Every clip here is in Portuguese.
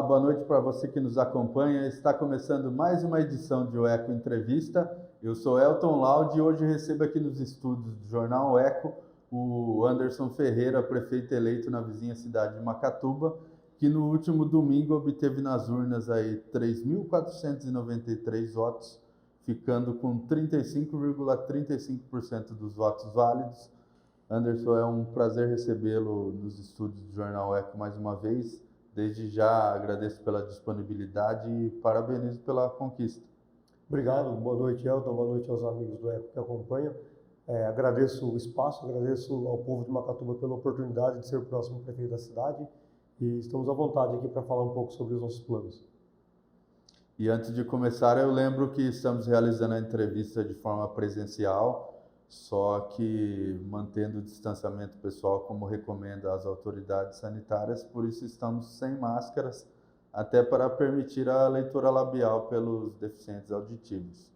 boa noite para você que nos acompanha. Está começando mais uma edição de O Eco Entrevista. Eu sou Elton Laude e hoje recebo aqui nos estúdios do Jornal O Eco o Anderson Ferreira, prefeito eleito na vizinha cidade de Macatuba, que no último domingo obteve nas urnas aí 3.493 votos, ficando com 35,35% dos votos válidos. Anderson, é um prazer recebê-lo nos estúdios do Jornal Eco mais uma vez. Desde já agradeço pela disponibilidade e parabenizo pela conquista. Obrigado, boa noite, Elton, boa noite aos amigos do Eco que acompanham. Agradeço o espaço, agradeço ao povo de Macatuba pela oportunidade de ser o próximo prefeito da cidade e estamos à vontade aqui para falar um pouco sobre os nossos planos. E antes de começar, eu lembro que estamos realizando a entrevista de forma presencial, só que mantendo o distanciamento pessoal como recomenda as autoridades sanitárias, por isso estamos sem máscaras, até para permitir a leitura labial pelos deficientes auditivos.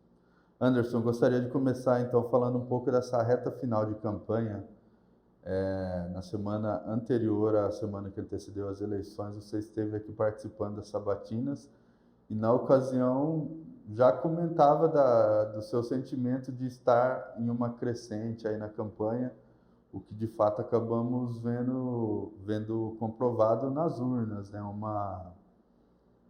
Anderson, gostaria de começar então falando um pouco dessa reta final de campanha. Na semana anterior à semana que antecedeu as eleições, você esteve aqui participando das sabatinas e na ocasião já comentava do seu sentimento de estar em uma crescente aí na campanha, o que de fato acabamos vendo comprovado nas urnas, né?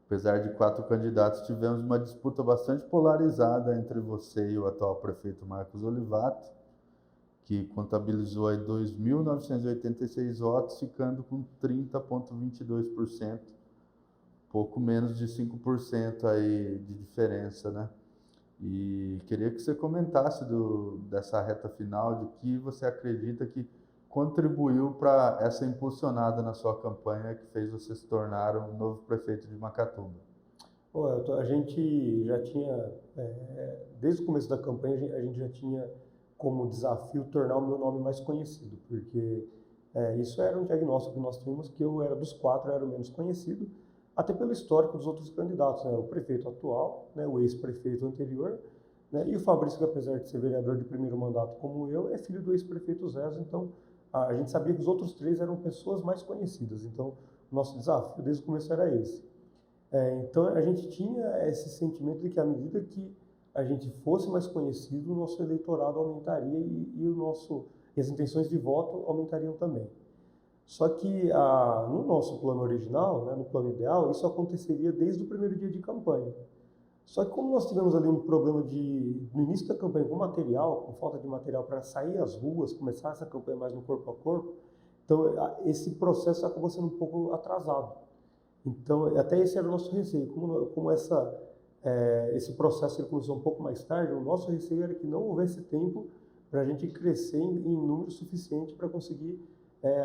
Apesar de 4 candidatos, tivemos uma disputa bastante polarizada entre você e o atual prefeito Marcos Olivato, que contabilizou aí 2.986 votos, ficando com 30,22%, pouco menos de 5% aí de diferença, né? E queria que você comentasse dessa reta final, de que você acredita que contribuiu para essa impulsionada na sua campanha que fez você se tornar o novo prefeito de Macatuba. Bom, Elton, a gente já tinha, desde o começo da campanha, a gente já tinha como desafio tornar o meu nome mais conhecido, porque isso era um diagnóstico que nós tínhamos, que eu era dos 4, era o menos conhecido, até pelo histórico dos outros candidatos, né? O prefeito atual, né? O ex-prefeito anterior, né? E o Fabrício, que apesar de ser vereador de primeiro mandato como eu, é filho do ex-prefeito Zezo, então a gente sabia que os outros 3 eram pessoas mais conhecidas, então o nosso desafio desde o começo era esse. Então a gente tinha esse sentimento de que à medida que a gente fosse mais conhecido, o nosso eleitorado aumentaria e as intenções de voto aumentariam também. Só que no nosso plano original, né, no plano ideal, isso aconteceria desde o primeiro dia de campanha. Só que como nós tivemos ali um problema no início da campanha com material, com falta de material para sair às ruas, começar essa campanha mais no corpo a corpo, então esse processo acabou sendo um pouco atrasado. Então até esse era o nosso receio, como esse processo ele começou um pouco mais tarde, o nosso receio era que não houvesse tempo para a gente crescer em número suficiente para conseguir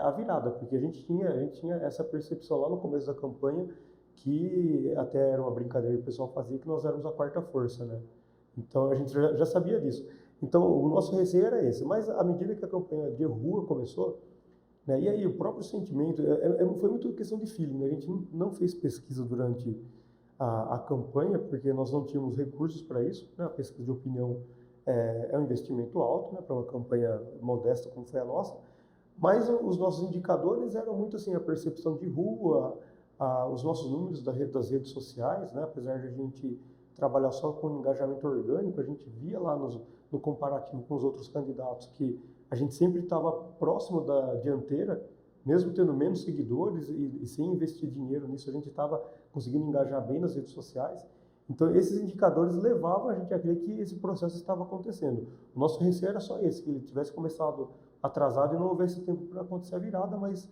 a virada, porque a gente tinha essa percepção lá no começo da campanha, que até era uma brincadeira que o pessoal fazia, que nós éramos a 4ª força, né? Então a gente já sabia disso. Então o nosso receio era esse, mas à medida que a campanha de rua começou, né, e aí o próprio sentimento, foi muito questão de feeling, né? A gente não fez pesquisa durante a campanha, porque nós não tínhamos recursos para isso, né? A pesquisa de opinião é um investimento alto, né, para uma campanha modesta como foi a nossa, mas os nossos indicadores eram muito assim, a percepção de rua, os nossos números das redes sociais, né? Apesar de a gente trabalhar só com engajamento orgânico, a gente via lá no comparativo com os outros candidatos que a gente sempre estava próximo da dianteira, mesmo tendo menos seguidores e sem investir dinheiro nisso, a gente estava conseguindo engajar bem nas redes sociais. Então esses indicadores levavam a gente a crer que esse processo estava acontecendo. O nosso receio era só esse, que ele tivesse começado atrasado e não houvesse tempo para acontecer a virada, mas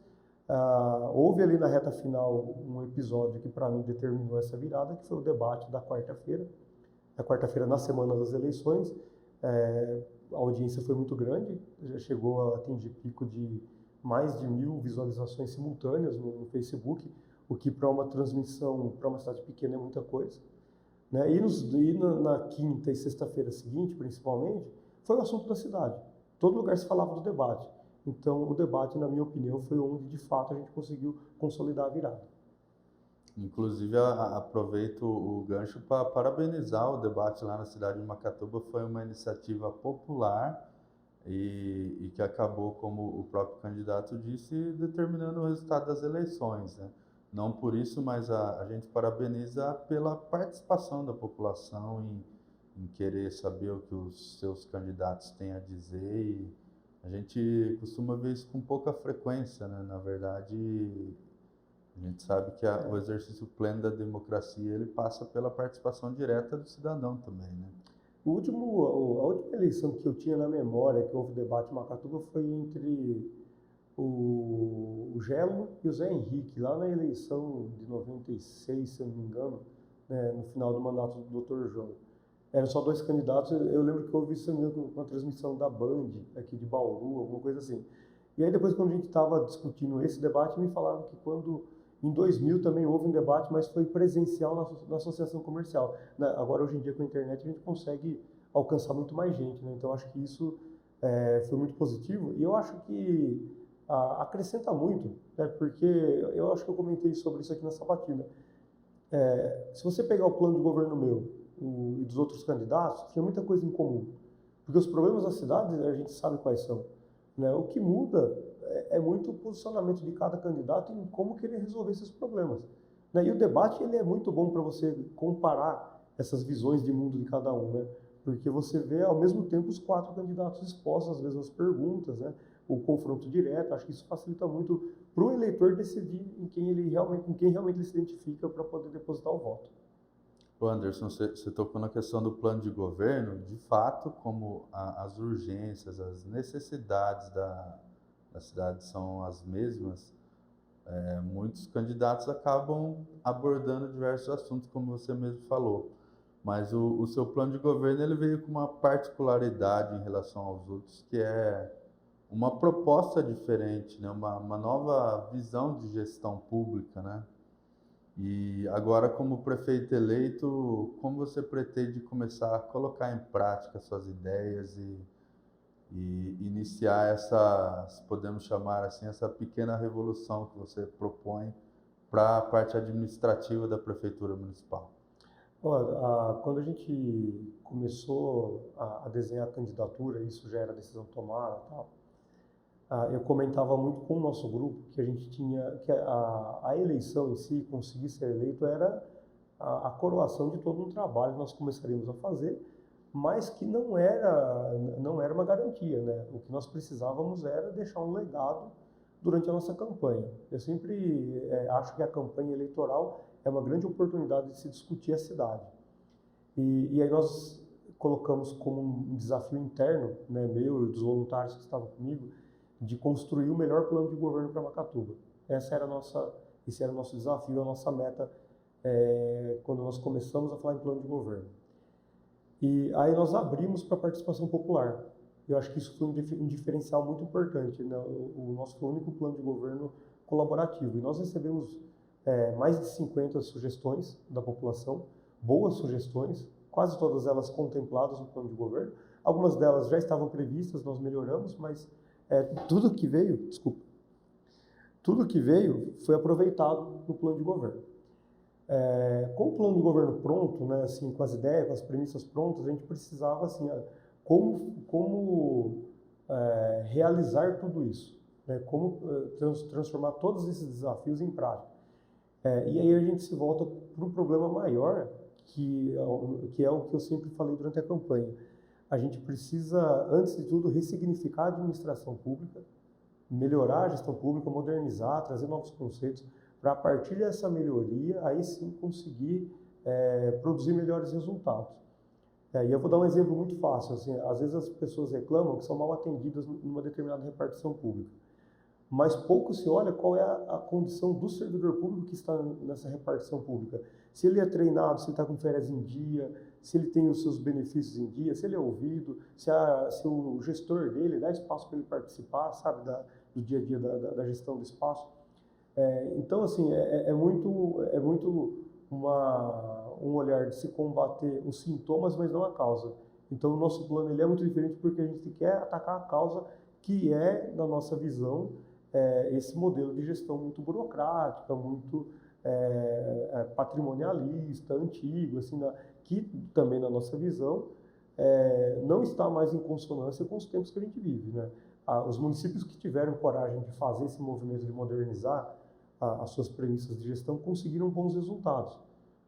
houve ali na reta final um episódio que para mim determinou essa virada, que foi o debate da quarta-feira. Na quarta-feira, na semana das eleições, a audiência foi muito grande, já chegou a atingir pico de mais de 1.000 visualizações simultâneas no Facebook, o que para uma transmissão, para uma cidade pequena é muita coisa, né? E na quinta e sexta-feira seguinte, principalmente, foi o assunto da cidade. Todo lugar se falava do debate. Então, o debate, na minha opinião, foi onde, de fato, a gente conseguiu consolidar a virada. Inclusive, aproveito o gancho para parabenizar o debate lá na cidade de Macatuba. Foi uma iniciativa popular e que acabou, como o próprio candidato disse, determinando o resultado das eleições, né? Não por isso, mas a gente parabeniza pela participação da população em querer saber o que os seus candidatos têm a dizer, e a gente costuma ver isso com pouca frequência, né? Na verdade, a gente sabe que o exercício pleno da democracia ele passa pela participação direta do cidadão também, né? A última eleição que eu tinha na memória, que houve debate em Macatuba, foi entre o Gelo e o Zé Henrique, lá na eleição de 96, se eu não me engano, né, no final do mandato do Dr. João. Eram só dois candidatos, eu lembro que houve isso com a transmissão da Band, aqui de Bauru, alguma coisa assim. E aí depois, quando a gente estava discutindo esse debate, me falaram que em 2000 também houve um debate, mas foi presencial na associação comercial. Agora, hoje em dia, com a internet, a gente consegue alcançar muito mais gente, né? Então, acho que isso foi muito positivo. E eu acho que acrescenta muito, né? Porque eu acho que eu comentei sobre isso aqui na sabatina. Se você pegar o plano de governo meu e dos outros candidatos, tinha muita coisa em comum. Porque os problemas da cidade, a gente sabe quais são, né? O que muda é muito o posicionamento de cada candidato em como querer resolver esses problemas, né? E o debate ele é muito bom para você comparar essas visões de mundo de cada um, né? Porque você vê ao mesmo tempo os quatro candidatos expostos às mesmas perguntas, né? O confronto direto, acho que isso facilita muito para o eleitor decidir em quem realmente ele se identifica para poder depositar o voto. Ô Anderson, você tocou na questão do plano de governo. De fato, como as urgências, as necessidades da cidade são as mesmas, muitos candidatos acabam abordando diversos assuntos, como você mesmo falou. Mas o seu plano de governo ele veio com uma particularidade em relação aos outros, que é uma proposta diferente, né? Uma nova visão de gestão pública, né? E agora, como prefeito eleito, como você pretende começar a colocar em prática suas ideias e iniciar essa, se podemos chamar assim, essa pequena revolução que você propõe para a parte administrativa da Prefeitura Municipal? Olha, quando a gente começou a desenhar a candidatura, isso já era decisão tomada e tal, eu comentava muito com o nosso grupo que a gente que a eleição em si, conseguir ser eleito, era a coroação de todo um trabalho que nós começaríamos a fazer, mas que não era uma garantia, né? O que nós precisávamos era deixar um legado durante a nossa campanha. Eu sempre acho que a campanha eleitoral é uma grande oportunidade de se discutir a cidade. E aí nós colocamos como um desafio interno, né, meu e dos voluntários que estavam comigo, de construir o melhor plano de governo para Macatuba. Esse era o nosso desafio, a nossa meta quando nós começamos a falar em plano de governo. E aí nós abrimos para a participação popular. Eu acho que isso foi um diferencial muito importante, né? O nosso foi o único plano de governo colaborativo. E nós recebemos mais de 50 sugestões da população, boas sugestões, quase todas elas contempladas no plano de governo. Algumas delas já estavam previstas, nós melhoramos, mas tudo que veio foi aproveitado no plano de governo. Com o plano de governo pronto, né, assim, com as ideias, com as premissas prontas, a gente precisava assim, como realizar tudo isso, né, como transformar todos esses desafios em prática. E aí a gente se volta para um problema maior, que é o que eu sempre falei durante a campanha. A gente precisa, antes de tudo, ressignificar a administração pública, melhorar a gestão pública, modernizar, trazer novos conceitos, para a partir dessa melhoria, aí sim conseguir produzir melhores resultados. E eu vou dar um exemplo muito fácil. Assim, às vezes as pessoas reclamam que são mal atendidas numa determinada repartição pública, mas pouco se olha qual é a condição do servidor público que está nessa repartição pública. Se ele é treinado, se ele está com férias em dia, se ele tem os seus benefícios em dia, se ele é ouvido, se o gestor dele dá espaço para ele participar, sabe, do dia a dia da gestão do espaço. Então, assim, é muito um olhar de se combater os sintomas, mas não a causa. Então, o nosso plano ele é muito diferente porque a gente quer atacar a causa, que é, na nossa visão, esse modelo de gestão muito burocrática, muito patrimonialista, antigo, assim, que também, na nossa visão, não está mais em consonância com os tempos que a gente vive, né? Os municípios que tiveram coragem de fazer esse movimento de modernizar as suas premissas de gestão, conseguiram bons resultados,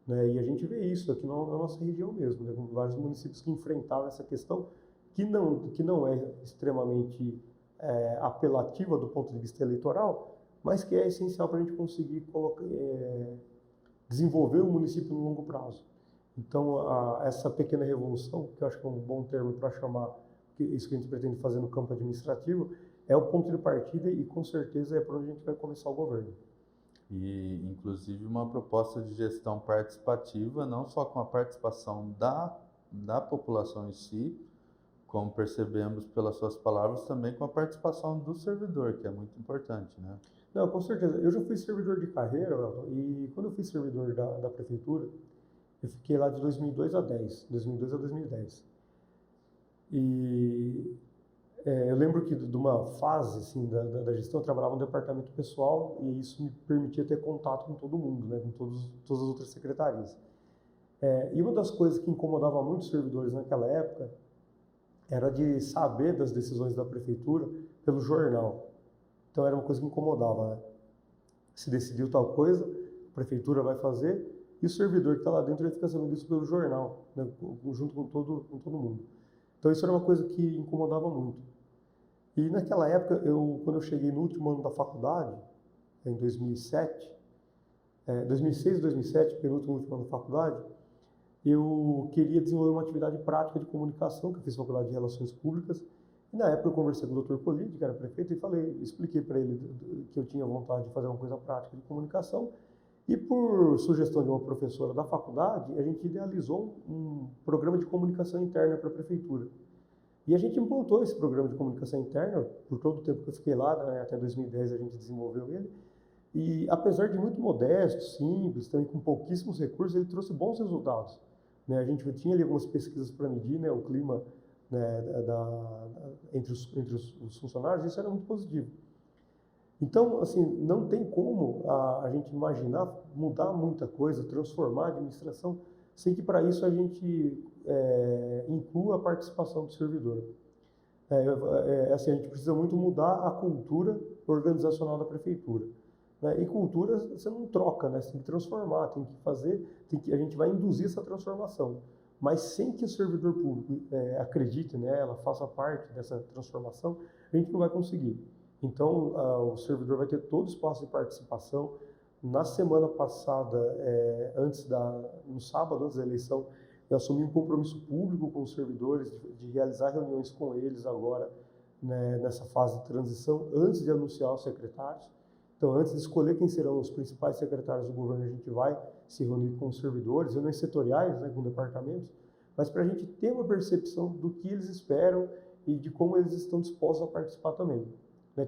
né? E a gente vê isso aqui na nossa região mesmo, né? Com vários municípios que enfrentaram essa questão que não é extremamente apelativa do ponto de vista eleitoral, mas que é essencial para a gente conseguir desenvolver o município no longo prazo. Então, essa pequena revolução, que eu acho que é um bom termo para chamar isso que a gente pretende fazer no campo administrativo, é o ponto de partida e, com certeza, é por onde a gente vai começar o governo. E, inclusive, uma proposta de gestão participativa, não só com a participação da população em si, como percebemos pelas suas palavras, também com a participação do servidor, que é muito importante, né? Não, com certeza. Eu já fui servidor de carreira, Elton, e quando eu fui servidor da prefeitura, eu fiquei lá de 2002 a 2010. E eu lembro que de uma fase assim, da gestão, eu trabalhava no departamento pessoal e isso me permitia ter contato com todo mundo, né, com todas as outras secretarias. E uma das coisas que incomodava muito os servidores naquela época era de saber das decisões da prefeitura pelo jornal. Então era uma coisa que incomodava, né? Se decidiu tal coisa, a prefeitura vai fazer, e o servidor que está lá dentro ele fica sabendo disso pelo jornal, né, junto com todo mundo. Então isso era uma coisa que incomodava muito. E naquela época, quando eu cheguei no último ano da faculdade, em 2006 e 2007, penúltimo último ano da faculdade, eu queria desenvolver uma atividade prática de comunicação, que eu fiz faculdade de Relações Públicas, e na época eu conversei com o Dr. Polidi, que era prefeito, e expliquei para ele que eu tinha vontade de fazer uma coisa prática de comunicação, e por sugestão de uma professora da faculdade, a gente idealizou um programa de comunicação interna para a prefeitura. E a gente implantou esse programa de comunicação interna, por todo o tempo que eu fiquei lá, né, até 2010 a gente desenvolveu ele, e apesar de muito modesto, simples, também com pouquíssimos recursos, ele trouxe bons resultados, né? A gente tinha ali algumas pesquisas para medir, né, o clima, né, entre os funcionários, isso era muito positivo. Então, assim, não tem como a gente imaginar mudar muita coisa, transformar a administração, sem que para isso a gente inclua a participação do servidor. Assim, a gente precisa muito mudar a cultura organizacional da prefeitura, né? E cultura você não troca, né? Você tem que transformar, tem que fazer, a gente vai induzir essa transformação, mas sem que o servidor público acredite nela, faça parte dessa transformação, a gente não vai conseguir. Então, o servidor vai ter todo o espaço de participação. Na semana passada, no sábado, antes da eleição, eu assumi um compromisso público com os servidores de realizar reuniões com eles agora, né, nessa fase de transição, antes de anunciar os secretários. Então, antes de escolher quem serão os principais secretários do governo, a gente vai se reunir com os servidores, reuniões setoriais, né, com departamentos, mas para a gente ter uma percepção do que eles esperam e de como eles estão dispostos a participar também.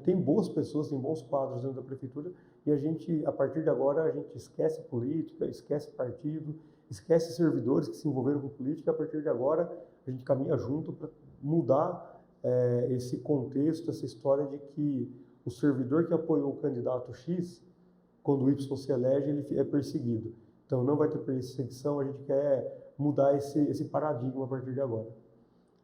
Tem boas pessoas, tem bons quadros dentro da prefeitura e a gente, a partir de agora, a gente esquece política, esquece partido, esquece servidores que se envolveram com política. A partir de agora, a gente caminha junto para mudar esse contexto, essa história de que o servidor que apoiou o candidato X, quando o Y se elege, ele é perseguido. Então, não vai ter perseguição, a gente quer mudar esse paradigma a partir de agora.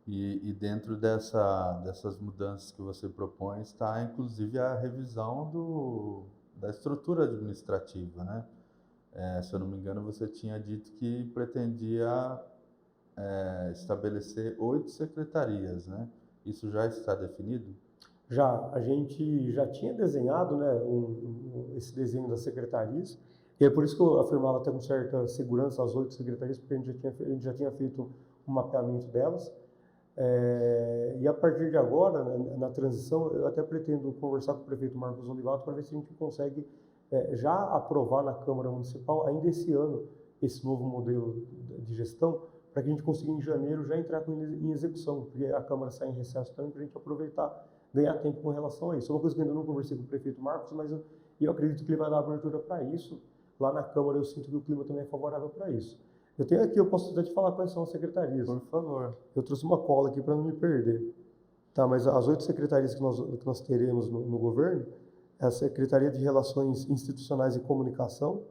E dentro dessas mudanças que você propõe está, inclusive, a revisão da estrutura administrativa, né? Se eu não me engano, você tinha dito que pretendia estabelecer 8 secretarias, né? Isso já está definido? Já, a gente já tinha desenhado, né, esse desenho das secretarias, e é por isso que eu afirmava até com certa segurança as 8 secretarias, porque a gente já tinha feito um mapeamento delas. E a partir de agora, né, na transição, eu até pretendo conversar com o prefeito Marcos Olivato para ver se a gente consegue já aprovar na Câmara Municipal, ainda esse ano, esse novo modelo de gestão, para que a gente consiga em janeiro já entrar em execução, porque a Câmara sai em recesso também para a gente aproveitar, ganhar tempo com relação a isso. É uma coisa que eu ainda não conversei com o prefeito Marcos, mas eu acredito que ele vai dar abertura para isso. Lá na Câmara eu sinto que o clima também é favorável para isso. Eu tenho aqui, eu posso até te falar quais são as secretarias. Por favor. Eu trouxe uma cola aqui para não me perder. Tá, mas as 8 secretarias que nós teremos no governo é a Secretaria de Relações Institucionais e Comunicação,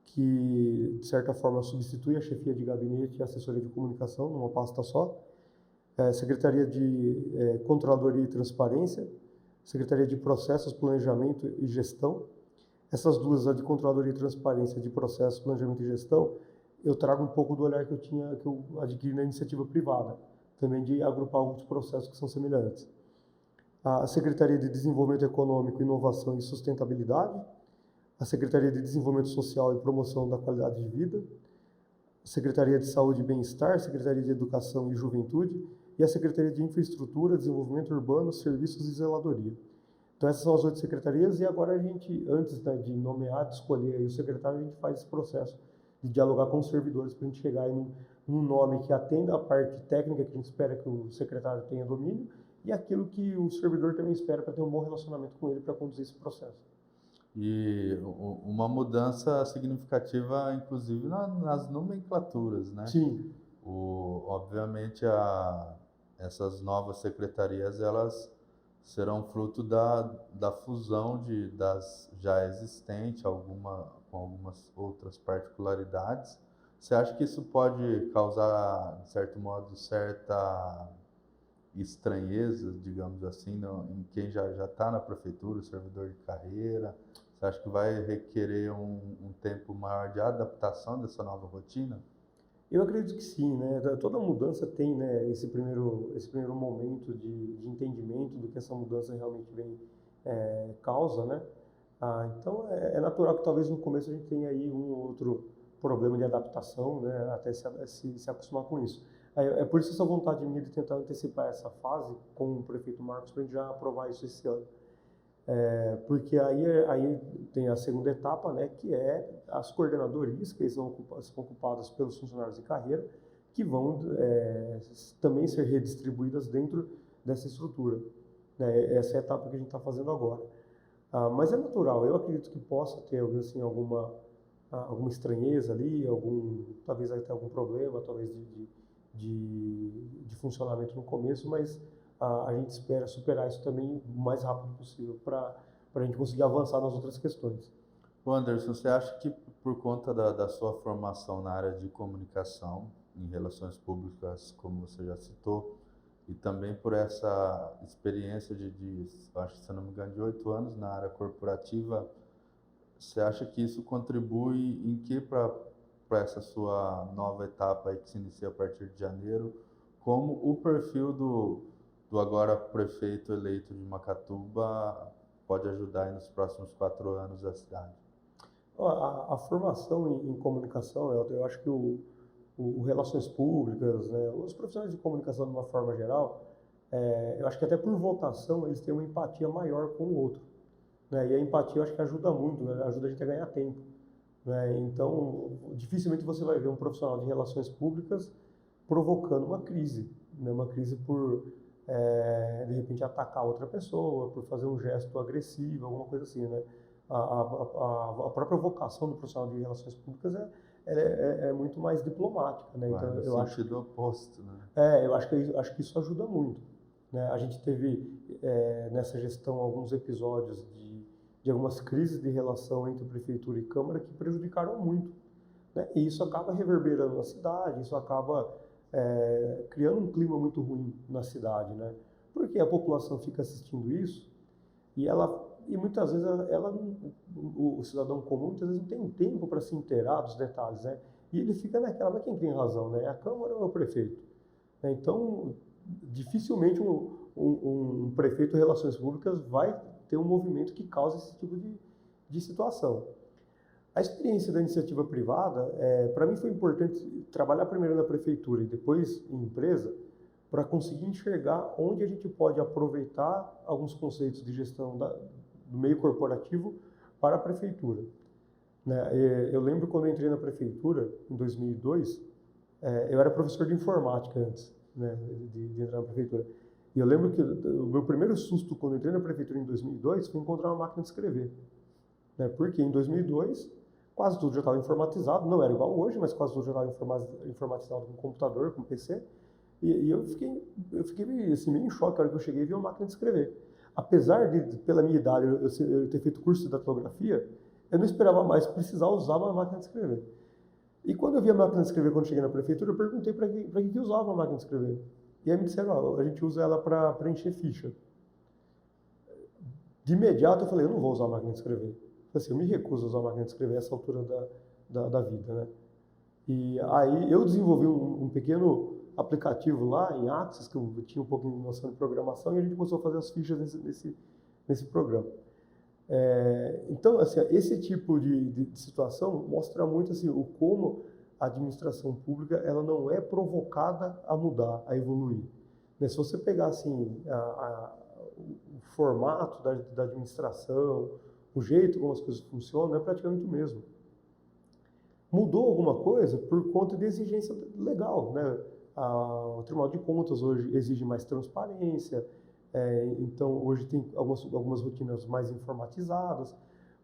que, de certa forma, substitui a chefia de gabinete e a assessoria de comunicação numa pasta só. Secretaria de Controladoria e Transparência, Secretaria de Processos, Planejamento e Gestão, Essas duas, a de controladoria e transparência de processo, planejamento e gestão, eu trago um pouco do olhar que eu adquiri na iniciativa privada, também de agrupar alguns processos que são semelhantes. A Secretaria de Desenvolvimento Econômico, Inovação e Sustentabilidade, a Secretaria de Desenvolvimento Social e Promoção da Qualidade de Vida, a Secretaria de Saúde e Bem-Estar, Secretaria de Educação e Juventude e a Secretaria de Infraestrutura, Desenvolvimento Urbano, Serviços e Zeladoria. Então essas são as 8 secretarias e agora a gente, antes, né, de nomear, de escolher aí o secretário, a gente faz esse processo de dialogar com os servidores para a gente chegar em num nome que atenda a parte técnica que a gente espera que o secretário tenha domínio e aquilo que o servidor também espera para ter um bom relacionamento com ele para conduzir esse processo. E uma mudança significativa, inclusive, nas nomenclaturas, né? Sim. Obviamente, essas novas secretarias, elas serão fruto da fusão das já existentes, com algumas outras particularidades. Você acha que isso pode causar, de certo modo, certa estranheza, digamos assim, em quem já está na prefeitura, o servidor de carreira? Você acha que vai requerer um tempo maior de adaptação dessa nova rotina? Eu acredito que sim, né? Toda mudança tem, né, esse primeiro momento de entendimento do que essa mudança realmente vem causa, né? Então é natural que talvez no começo a gente tenha aí um ou outro problema de adaptação, né? Até se acostumar com isso. É por isso essa vontade minha de tentar antecipar essa fase com o prefeito Marcos para a gente já aprovar isso esse ano. Porque aí tem a segunda etapa, né, que é as coordenadorias, que são ocupadas pelos funcionários de carreira, que vão também ser redistribuídas dentro dessa estrutura. Né? Essa é a etapa que a gente está fazendo agora. Mas é natural, eu acredito que possa ter assim, alguma estranheza ali, talvez até algum problema, talvez de funcionamento no começo, mas a gente espera superar isso também o mais rápido possível para a gente conseguir avançar nas outras questões. Anderson, você acha que por conta da sua formação na área de comunicação, em relações públicas, como você já citou, e também por essa experiência acho que se não me engano, de 8 anos na área corporativa, você acha que isso contribui em que para essa sua nova etapa aí que se inicia a partir de janeiro, como o perfil do agora prefeito eleito de Macatuba pode ajudar aí nos próximos 4 anos a cidade? A formação em comunicação, eu acho que o relações públicas, né, os profissionais de comunicação de uma forma geral, eu acho que até por vocação eles têm uma empatia maior com o outro. Né, e a empatia eu acho que ajuda muito, né, ajuda a gente a ganhar tempo. Né, então, dificilmente você vai ver um profissional de relações públicas provocando uma crise. Né, uma crise por de repente atacar outra pessoa, por fazer um gesto agressivo, alguma coisa assim, né? A própria vocação do profissional de relações públicas é muito mais diplomática, né? Vai Então no eu acho sentido oposto, né? eu acho que isso ajuda muito, né? A gente teve nessa gestão alguns episódios de algumas crises de relação entre prefeitura e câmara que prejudicaram muito, né? E isso acaba reverberando na cidade, isso acaba criando um clima muito ruim na cidade, né? Porque a população fica assistindo isso e muitas vezes o cidadão comum muitas vezes não tem tempo para se inteirar dos detalhes, né? E ele fica naquela, mas quem tem razão, né? É a Câmara ou é o prefeito? Então, dificilmente um prefeito de relações públicas vai ter um movimento que cause esse tipo de situação. A experiência da iniciativa privada, para mim foi importante trabalhar primeiro na prefeitura e depois em empresa, para conseguir enxergar onde a gente pode aproveitar alguns conceitos de gestão do meio corporativo para a prefeitura. Né? Eu lembro quando eu entrei na prefeitura, em 2002, eu era professor de informática antes, né, de entrar na prefeitura. E eu lembro que o meu primeiro susto quando eu entrei na prefeitura em 2002 foi encontrar uma máquina de escrever. Né? Porque em 2002, quase tudo já estava informatizado, não era igual hoje, mas quase tudo já estava informatizado com computador, com PC. E eu fiquei assim, meio em choque na hora que eu cheguei e vi uma máquina de escrever. Apesar de, pela minha idade, eu ter feito curso de datilografia, eu não esperava mais precisar usar uma máquina de escrever. E quando eu vi a máquina de escrever, quando cheguei na prefeitura, eu perguntei para que usava a máquina de escrever. E aí me disseram, a gente usa ela para preencher ficha. De imediato eu falei, eu não vou usar a máquina de escrever. assim, eu me recuso a usar máquina de escrever a essa altura da vida, né? E aí eu desenvolvi um pequeno aplicativo lá em Axis, que eu tinha um pouquinho de noção de programação, e a gente começou a fazer as fichas nesse programa. Então, assim, esse tipo de situação mostra muito assim, o como a administração pública ela não é provocada a mudar, a evoluir. Né? Se você pegar assim, o formato da administração, o jeito como as coisas funcionam, é praticamente o mesmo. Mudou alguma coisa por conta de exigência legal, né? O Tribunal de Contas hoje exige mais transparência, então hoje tem algumas rotinas mais informatizadas,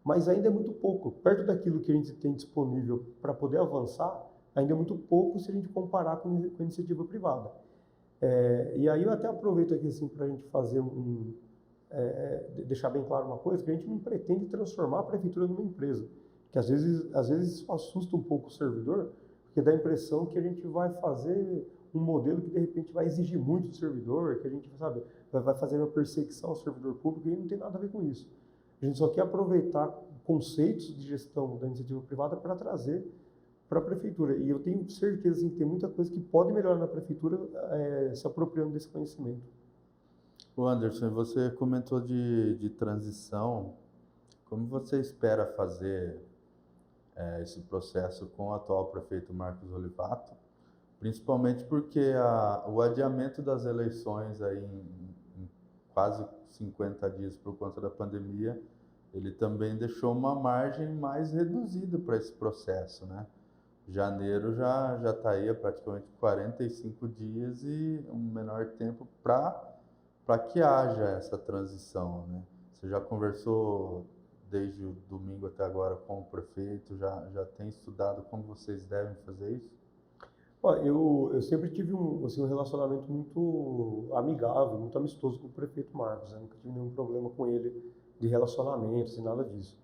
mas ainda é muito pouco. Perto daquilo que a gente tem disponível para poder avançar, ainda é muito pouco se a gente comparar com a iniciativa privada. E aí eu até aproveito aqui assim, para a gente fazer deixar bem claro uma coisa, que a gente não pretende transformar a prefeitura numa empresa. Que às vezes isso assusta um pouco o servidor, porque dá a impressão que a gente vai fazer um modelo que de repente vai exigir muito do servidor, que a gente, sabe, vai fazer uma perseguição ao servidor público, e não tem nada a ver com isso. A gente só quer aproveitar conceitos de gestão da iniciativa privada para trazer para a prefeitura. E eu tenho certeza assim, que tem muita coisa que pode melhorar na prefeitura se apropriando desse conhecimento. O Anderson, você comentou de transição. Como você espera fazer esse processo com o atual prefeito Marcos Olivato, principalmente porque o adiamento das eleições aí em quase 50 dias por conta da pandemia, ele também deixou uma margem mais reduzida para esse processo, né? Janeiro já está aí há praticamente 45 dias e um menor tempo para que haja essa transição, né? Você já conversou desde o domingo até agora com o prefeito, já tem estudado como vocês devem fazer isso? Eu sempre tive um relacionamento muito amigável, muito amistoso com o prefeito Marcos. Eu nunca tive nenhum problema com ele de relacionamentos e nada disso.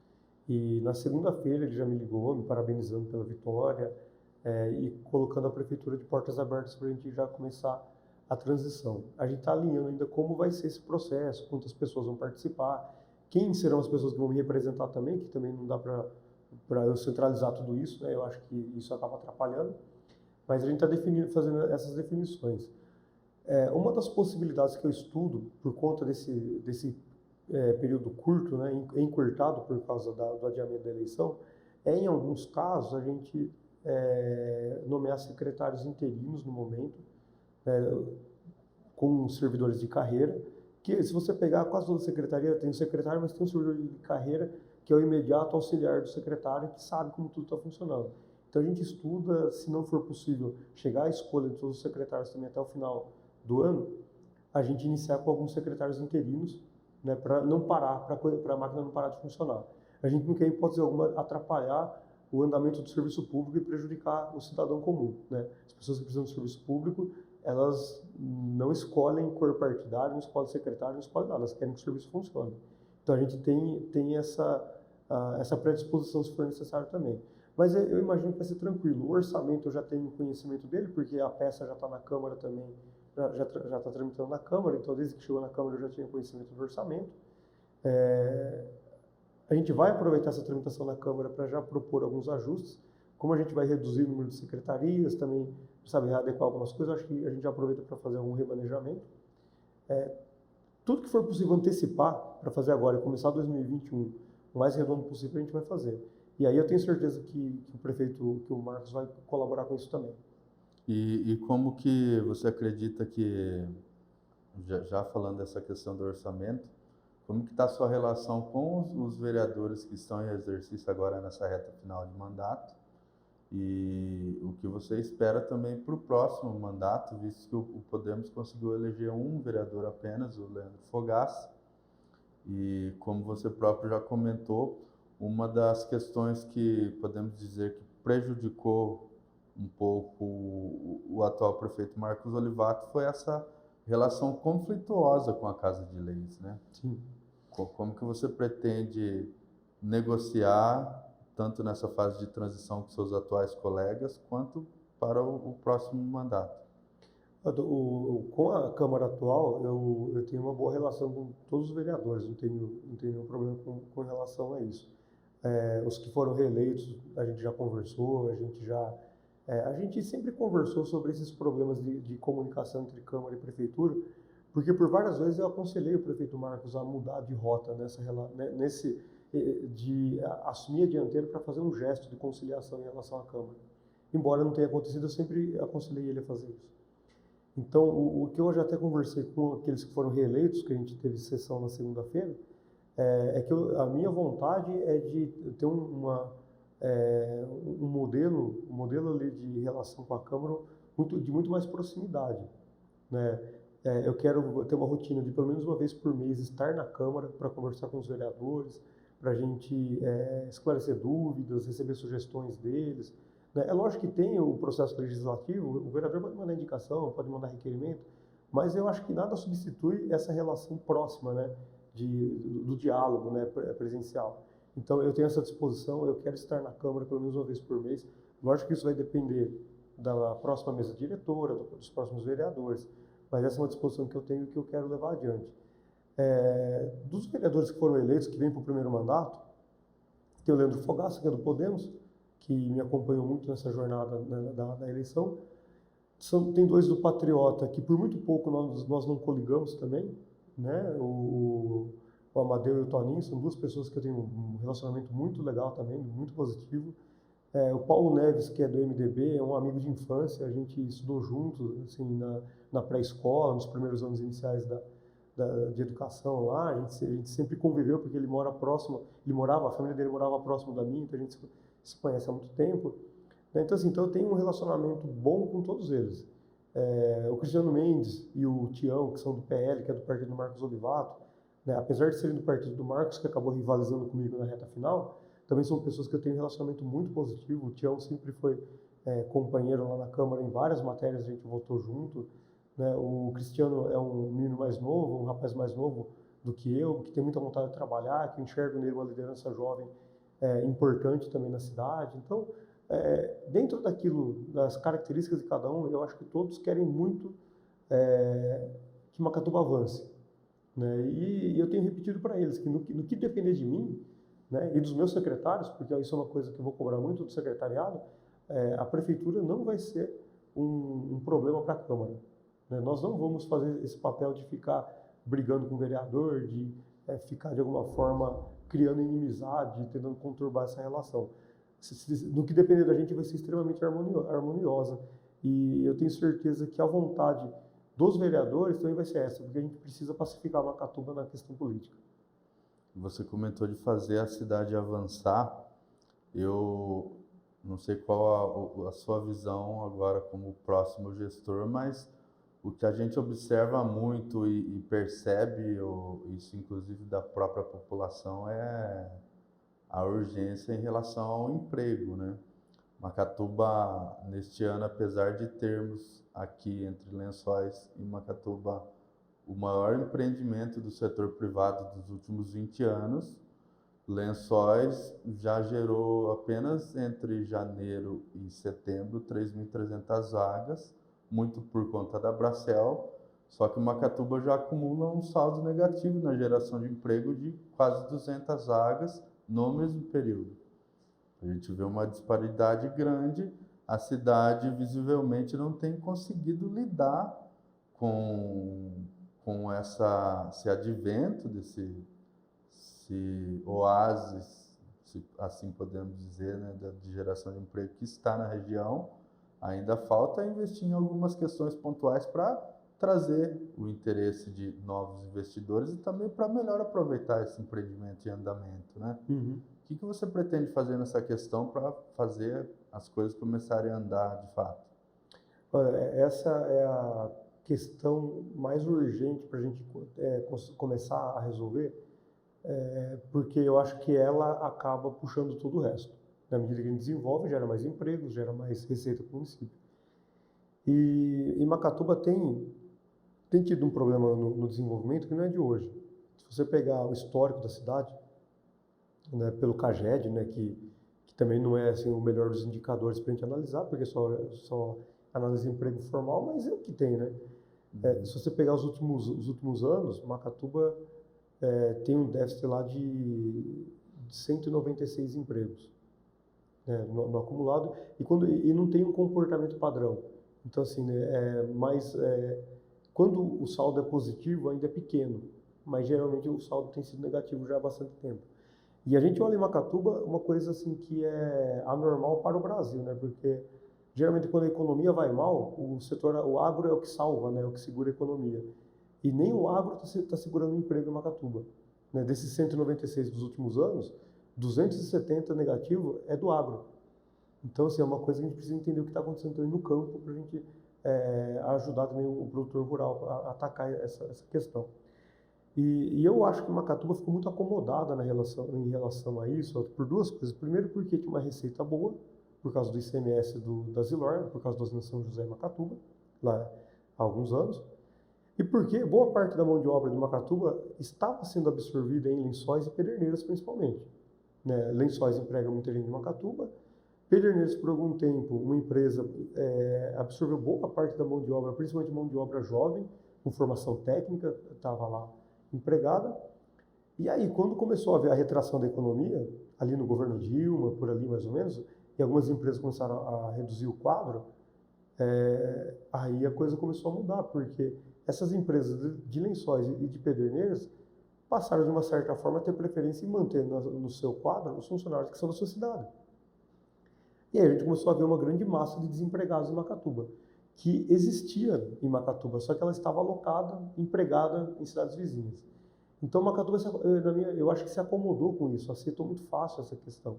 E na segunda-feira ele já me ligou, me parabenizando pela vitória e colocando a prefeitura de portas abertas para a gente já começar a transição. A gente está alinhando ainda como vai ser esse processo, quantas pessoas vão participar, quem serão as pessoas que vão me representar também, que também não dá para eu centralizar tudo isso, né? Eu acho que isso acaba atrapalhando. Mas a gente está fazendo essas definições. Uma das possibilidades que eu estudo, por conta desse período curto, né, encurtado por causa do adiamento da eleição, em alguns casos, a gente nomear secretários interinos no momento, com servidores de carreira, que se você pegar quase toda a secretaria, tem um secretário, mas tem um servidor de carreira que é o imediato auxiliar do secretário, que sabe como tudo está funcionando. Então a gente estuda, se não for possível chegar à escolha de todos os secretários também até o final do ano, a gente iniciar com alguns secretários interinos, né, para não parar, para a máquina não parar de funcionar. A gente não quer, em hipótese alguma, atrapalhar o andamento do serviço público e prejudicar o cidadão comum, né? As pessoas que precisam do serviço público, elas não escolhem cor partidária, não escolhem secretário, não escolhem nada, elas querem que o serviço funcione. Então a gente tem essa predisposição se for necessário também. Mas eu imagino que vai ser tranquilo. O orçamento eu já tenho conhecimento dele, porque a peça já está na Câmara também, já está tramitando na Câmara, então desde que chegou na Câmara eu já tinha conhecimento do orçamento. A gente vai aproveitar essa tramitação na Câmara para já propor alguns ajustes. Como a gente vai reduzir o número de secretarias, também, sabe, adequar algumas coisas, acho que a gente aproveita para fazer algum remanejamento. Tudo que for possível antecipar para fazer agora e começar 2021 o mais redondo possível, a gente vai fazer. E aí eu tenho certeza que o prefeito, que o Marcos, vai colaborar com isso também. E como que você acredita que, já falando dessa questão do orçamento, como que está a sua relação com os vereadores que estão em exercício agora nessa reta final de mandato? E o que você espera também para o próximo mandato, visto que o Podemos conseguiu eleger um vereador apenas, o Leandro Fogaça, e como você próprio já comentou, uma das questões que podemos dizer que prejudicou um pouco o atual prefeito Marcos Olivato foi essa relação conflituosa com a Casa de Leis, né? Sim. Como que você pretende negociar, tanto nessa fase de transição com seus atuais colegas, quanto para o próximo mandato? Com a Câmara atual, eu tenho uma boa relação com todos os vereadores, não tenho nenhum problema com relação a isso. Os que foram reeleitos, a gente já conversou, a gente sempre conversou sobre esses problemas de comunicação entre Câmara e Prefeitura, porque por várias vezes eu aconselhei o prefeito Marcos a mudar de rota de assumir a dianteira para fazer um gesto de conciliação em relação à Câmara. Embora não tenha acontecido, eu sempre aconselhei ele a fazer isso. Então, o que eu já até conversei com aqueles que foram reeleitos, que a gente teve sessão na segunda-feira, a minha vontade é de ter um modelo ali de relação com a Câmara de muito mais proximidade, né? Eu quero ter uma rotina de pelo menos uma vez por mês estar na Câmara para conversar com os vereadores, para a gente esclarecer dúvidas, receber sugestões deles, né? É lógico que tem o processo legislativo, o vereador pode mandar indicação, pode mandar requerimento, mas eu acho que nada substitui essa relação próxima, né, do diálogo, né, presencial. Então eu tenho essa disposição, eu quero estar na Câmara pelo menos uma vez por mês. Lógico que isso vai depender da próxima mesa diretora, dos próximos vereadores, mas essa é uma disposição que eu tenho e que eu quero levar adiante. Dos vereadores que foram eleitos, que vêm para o primeiro mandato, tem o Leandro Fogaça, que é do Podemos, que me acompanhou muito nessa jornada, né, da eleição. Tem 2 do Patriota, que por muito pouco nós não coligamos também, né? O Amadeu e o Toninho são 2 pessoas que eu tenho um relacionamento muito legal também, muito positivo. O Paulo Neves, que é do MDB, é um amigo de infância, a gente estudou juntos, assim, na pré-escola, nos primeiros anos iniciais de educação lá, a gente sempre conviveu, porque a família dele morava próximo da minha, então a gente se conhece há muito tempo. Então, assim, eu tenho um relacionamento bom com todos eles. O Cristiano Mendes e o Tião, que são do PL, que é do partido do Marcos Olivato, né, apesar de serem do partido do Marcos, que acabou rivalizando comigo na reta final, também são pessoas que eu tenho um relacionamento muito positivo. O Tião sempre foi companheiro lá na Câmara em várias matérias, a gente votou junto, né? O Cristiano é um menino mais novo, um rapaz mais novo do que eu, que tem muita vontade de trabalhar, que enxergo nele uma liderança jovem importante também na cidade. Então, dentro das características de cada um, eu acho que todos querem muito que Macatuba avance, né? E eu tenho repetido para eles que no que depender de mim, né, e dos meus secretários, porque isso é uma coisa que eu vou cobrar muito do secretariado, a prefeitura não vai ser um problema para a Câmara, né? Nós não vamos fazer esse papel de ficar brigando com o vereador, de ficar de alguma forma criando inimizade, tentando conturbar essa relação. No que depender da gente vai ser extremamente harmoniosa, e eu tenho certeza que a vontade dos vereadores também vai ser essa, porque a gente precisa pacificar Macatuba na questão política. Você comentou de fazer a cidade avançar. Eu não sei qual a sua visão agora como próximo gestor, mas o que a gente observa muito e percebe, isso inclusive da própria população, é a urgência em relação ao emprego, né? Macatuba, neste ano, apesar de termos aqui entre Lençóis e Macatuba o maior empreendimento do setor privado dos últimos 20 anos, Lençóis já gerou apenas entre janeiro e setembro 3.300 vagas, muito por conta da Bracel, só que Macatuba já acumula um saldo negativo na geração de emprego de quase 200 vagas no mesmo período. A gente vê uma disparidade grande, a cidade visivelmente não tem conseguido lidar com esse advento desse oásis, se assim podemos dizer, né, de geração de emprego que está na região. Ainda falta investir em algumas questões pontuais para trazer o interesse de novos investidores e também para melhor aproveitar esse empreendimento em andamento, né? Uhum. O que você pretende fazer nessa questão para fazer as coisas começarem a andar de fato? Olha, essa é a questão mais urgente para a gente começar a resolver, porque eu acho que ela acaba puxando todo o resto. Na medida que a gente desenvolve, gera mais empregos, gera mais receita para o município. E Macatuba tem tido um problema no desenvolvimento que não é de hoje. Se você pegar o histórico da cidade, né, pelo CAGED, né, que também não é assim, o melhor dos indicadores para a gente analisar, porque só analisa emprego formal, mas é o que tem, né? Se você pegar os últimos anos, Macatuba tem um déficit lá de 196 empregos, né, no acumulado, e não tem um comportamento padrão. Então, assim, né, quando o saldo é positivo, ainda é pequeno, mas geralmente o saldo tem sido negativo já há bastante tempo. E a gente olha em Macatuba uma coisa assim que é anormal para o Brasil, né? Porque geralmente quando a economia vai mal, o agro é o que salva, né? É o que segura a economia. E nem o agro está segurando o emprego em Macatuba. Né? Desses 196 dos últimos anos, 270 negativo é do agro. Então, assim, é uma coisa que a gente precisa entender o que está acontecendo também no campo para a gente ajudar também o produtor rural a atacar essa questão. E eu acho que Macatuba ficou muito acomodada em relação a isso, por duas coisas. Primeiro, porque tinha uma receita boa, por causa do ICMS da Zilor, por causa da usina São José em Macatuba, lá há alguns anos. E porque boa parte da mão de obra de Macatuba estava sendo absorvida em Lençóis e Pederneiras, principalmente. Né? Lençóis emprega muita gente de Macatuba. Pederneiras, por algum tempo, uma empresa absorveu boa parte da mão de obra, principalmente mão de obra jovem, com formação técnica, estava lá empregada. E aí, quando começou a haver a retração da economia, ali no governo Dilma, por ali mais ou menos, e algumas empresas começaram a reduzir o quadro, aí a coisa começou a mudar, porque essas empresas de Lençóis e de Pederneiras passaram, de uma certa forma, a ter preferência em manter no seu quadro os funcionários que são da sua cidade. E aí a gente começou a ver uma grande massa de desempregados em Macatuba, que existia em Macatuba, só que ela estava alocada, empregada em cidades vizinhas. Então Macatuba, eu acho que se acomodou com isso, aceitou muito fácil essa questão.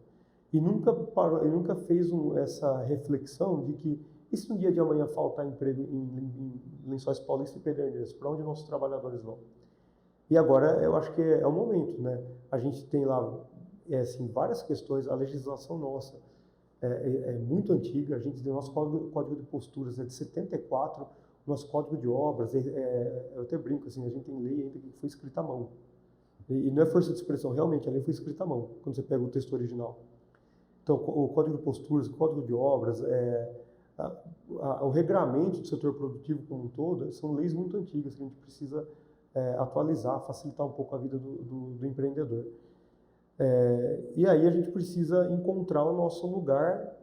E nunca fez essa reflexão de que, e se no dia de amanhã faltar emprego em Lençóis Paulista e Pederneiras, para onde nossos trabalhadores vão? E agora eu acho que é o momento, né? A gente tem lá assim, várias questões, a legislação nossa é muito antiga, a gente tem o nosso código de posturas é de 74, o nosso código de obras, eu até brinco, assim, a gente tem lei ainda que foi escrita à mão. E não é força de expressão, realmente, a lei foi escrita à mão, quando você pega o texto original. Então, o código de posturas, o código de obras, o regramento do setor produtivo como um todo, são leis muito antigas que a gente precisa atualizar, facilitar um pouco a vida do empreendedor. E aí a gente precisa encontrar o nosso lugar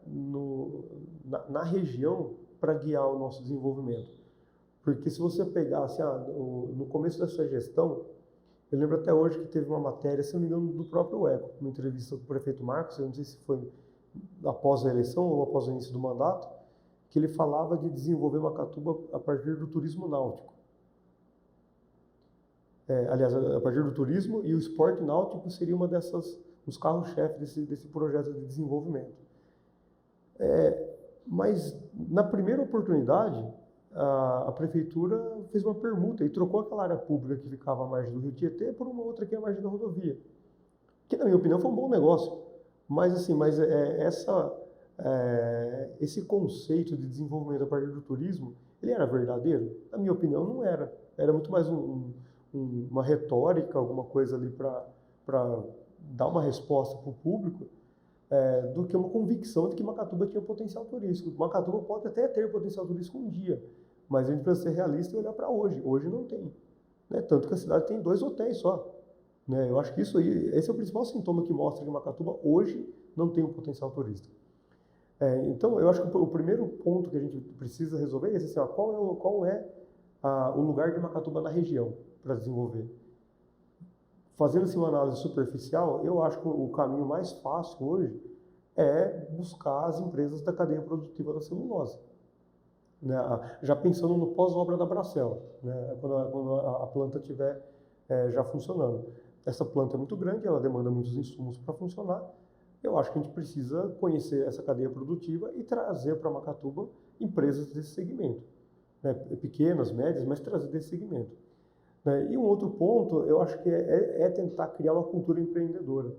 na região para guiar o nosso desenvolvimento. Porque se você pegar, assim, no começo da sua gestão, eu lembro até hoje que teve uma matéria, se não me engano, do próprio ECO, uma entrevista com o prefeito Marcos, eu não sei se foi após a eleição ou após o início do mandato, que ele falava de desenvolver Macatuba a partir do turismo náutico. Aliás, a partir do turismo, e o esporte náutico seria os carros-chefes desse projeto de desenvolvimento. Mas, na primeira oportunidade, a prefeitura fez uma permuta e trocou aquela área pública que ficava à margem do Rio Tietê por uma outra que é à margem da rodovia. Que, na minha opinião, foi um bom negócio. Mas, assim, esse conceito de desenvolvimento a partir do turismo, ele era verdadeiro? Na minha opinião, não era. Era muito mais uma retórica, alguma coisa ali para dar uma resposta para o público, do que uma convicção de que Macatuba tinha potencial turístico. Macatuba pode até ter potencial turístico um dia, mas a gente precisa ser realista e olhar para hoje. Hoje não tem. Né? Tanto que a cidade tem 2 hotéis só. Né? Eu acho que esse é o principal sintoma que mostra que Macatuba hoje não tem um potencial turístico. Então, eu acho que o primeiro ponto que a gente precisa resolver é esse, assim, qual é o lugar de Macatuba na região para desenvolver. Fazendo-se uma análise superficial, eu acho que o caminho mais fácil hoje é buscar as empresas da cadeia produtiva da celulose. Né? Já pensando no pós-obra da Bracell, né? Quando a planta estiver já funcionando. Essa planta é muito grande, ela demanda muitos insumos para funcionar. Eu acho que a gente precisa conhecer essa cadeia produtiva e trazer para Macatuba empresas desse segmento. Né? Pequenas, médias, mas trazer desse segmento. E um outro ponto, eu acho que é tentar criar uma cultura empreendedora.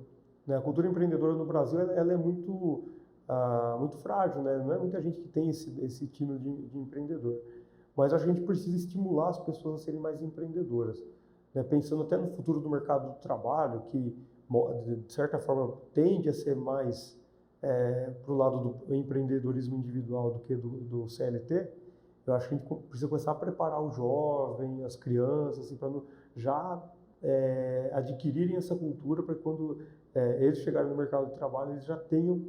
Né? A cultura empreendedora no Brasil ela é muito frágil, né? Não é muita gente que tem esse tino de empreendedor. Mas acho que a gente precisa estimular as pessoas a serem mais empreendedoras. Né? Pensando até no futuro do mercado do trabalho, que de certa forma tende a ser mais para o lado do empreendedorismo individual do que do CLT, eu acho que a gente precisa começar a preparar o jovem, as crianças, assim, para já adquirirem essa cultura, para que quando eles chegarem no mercado de trabalho, eles já tenham,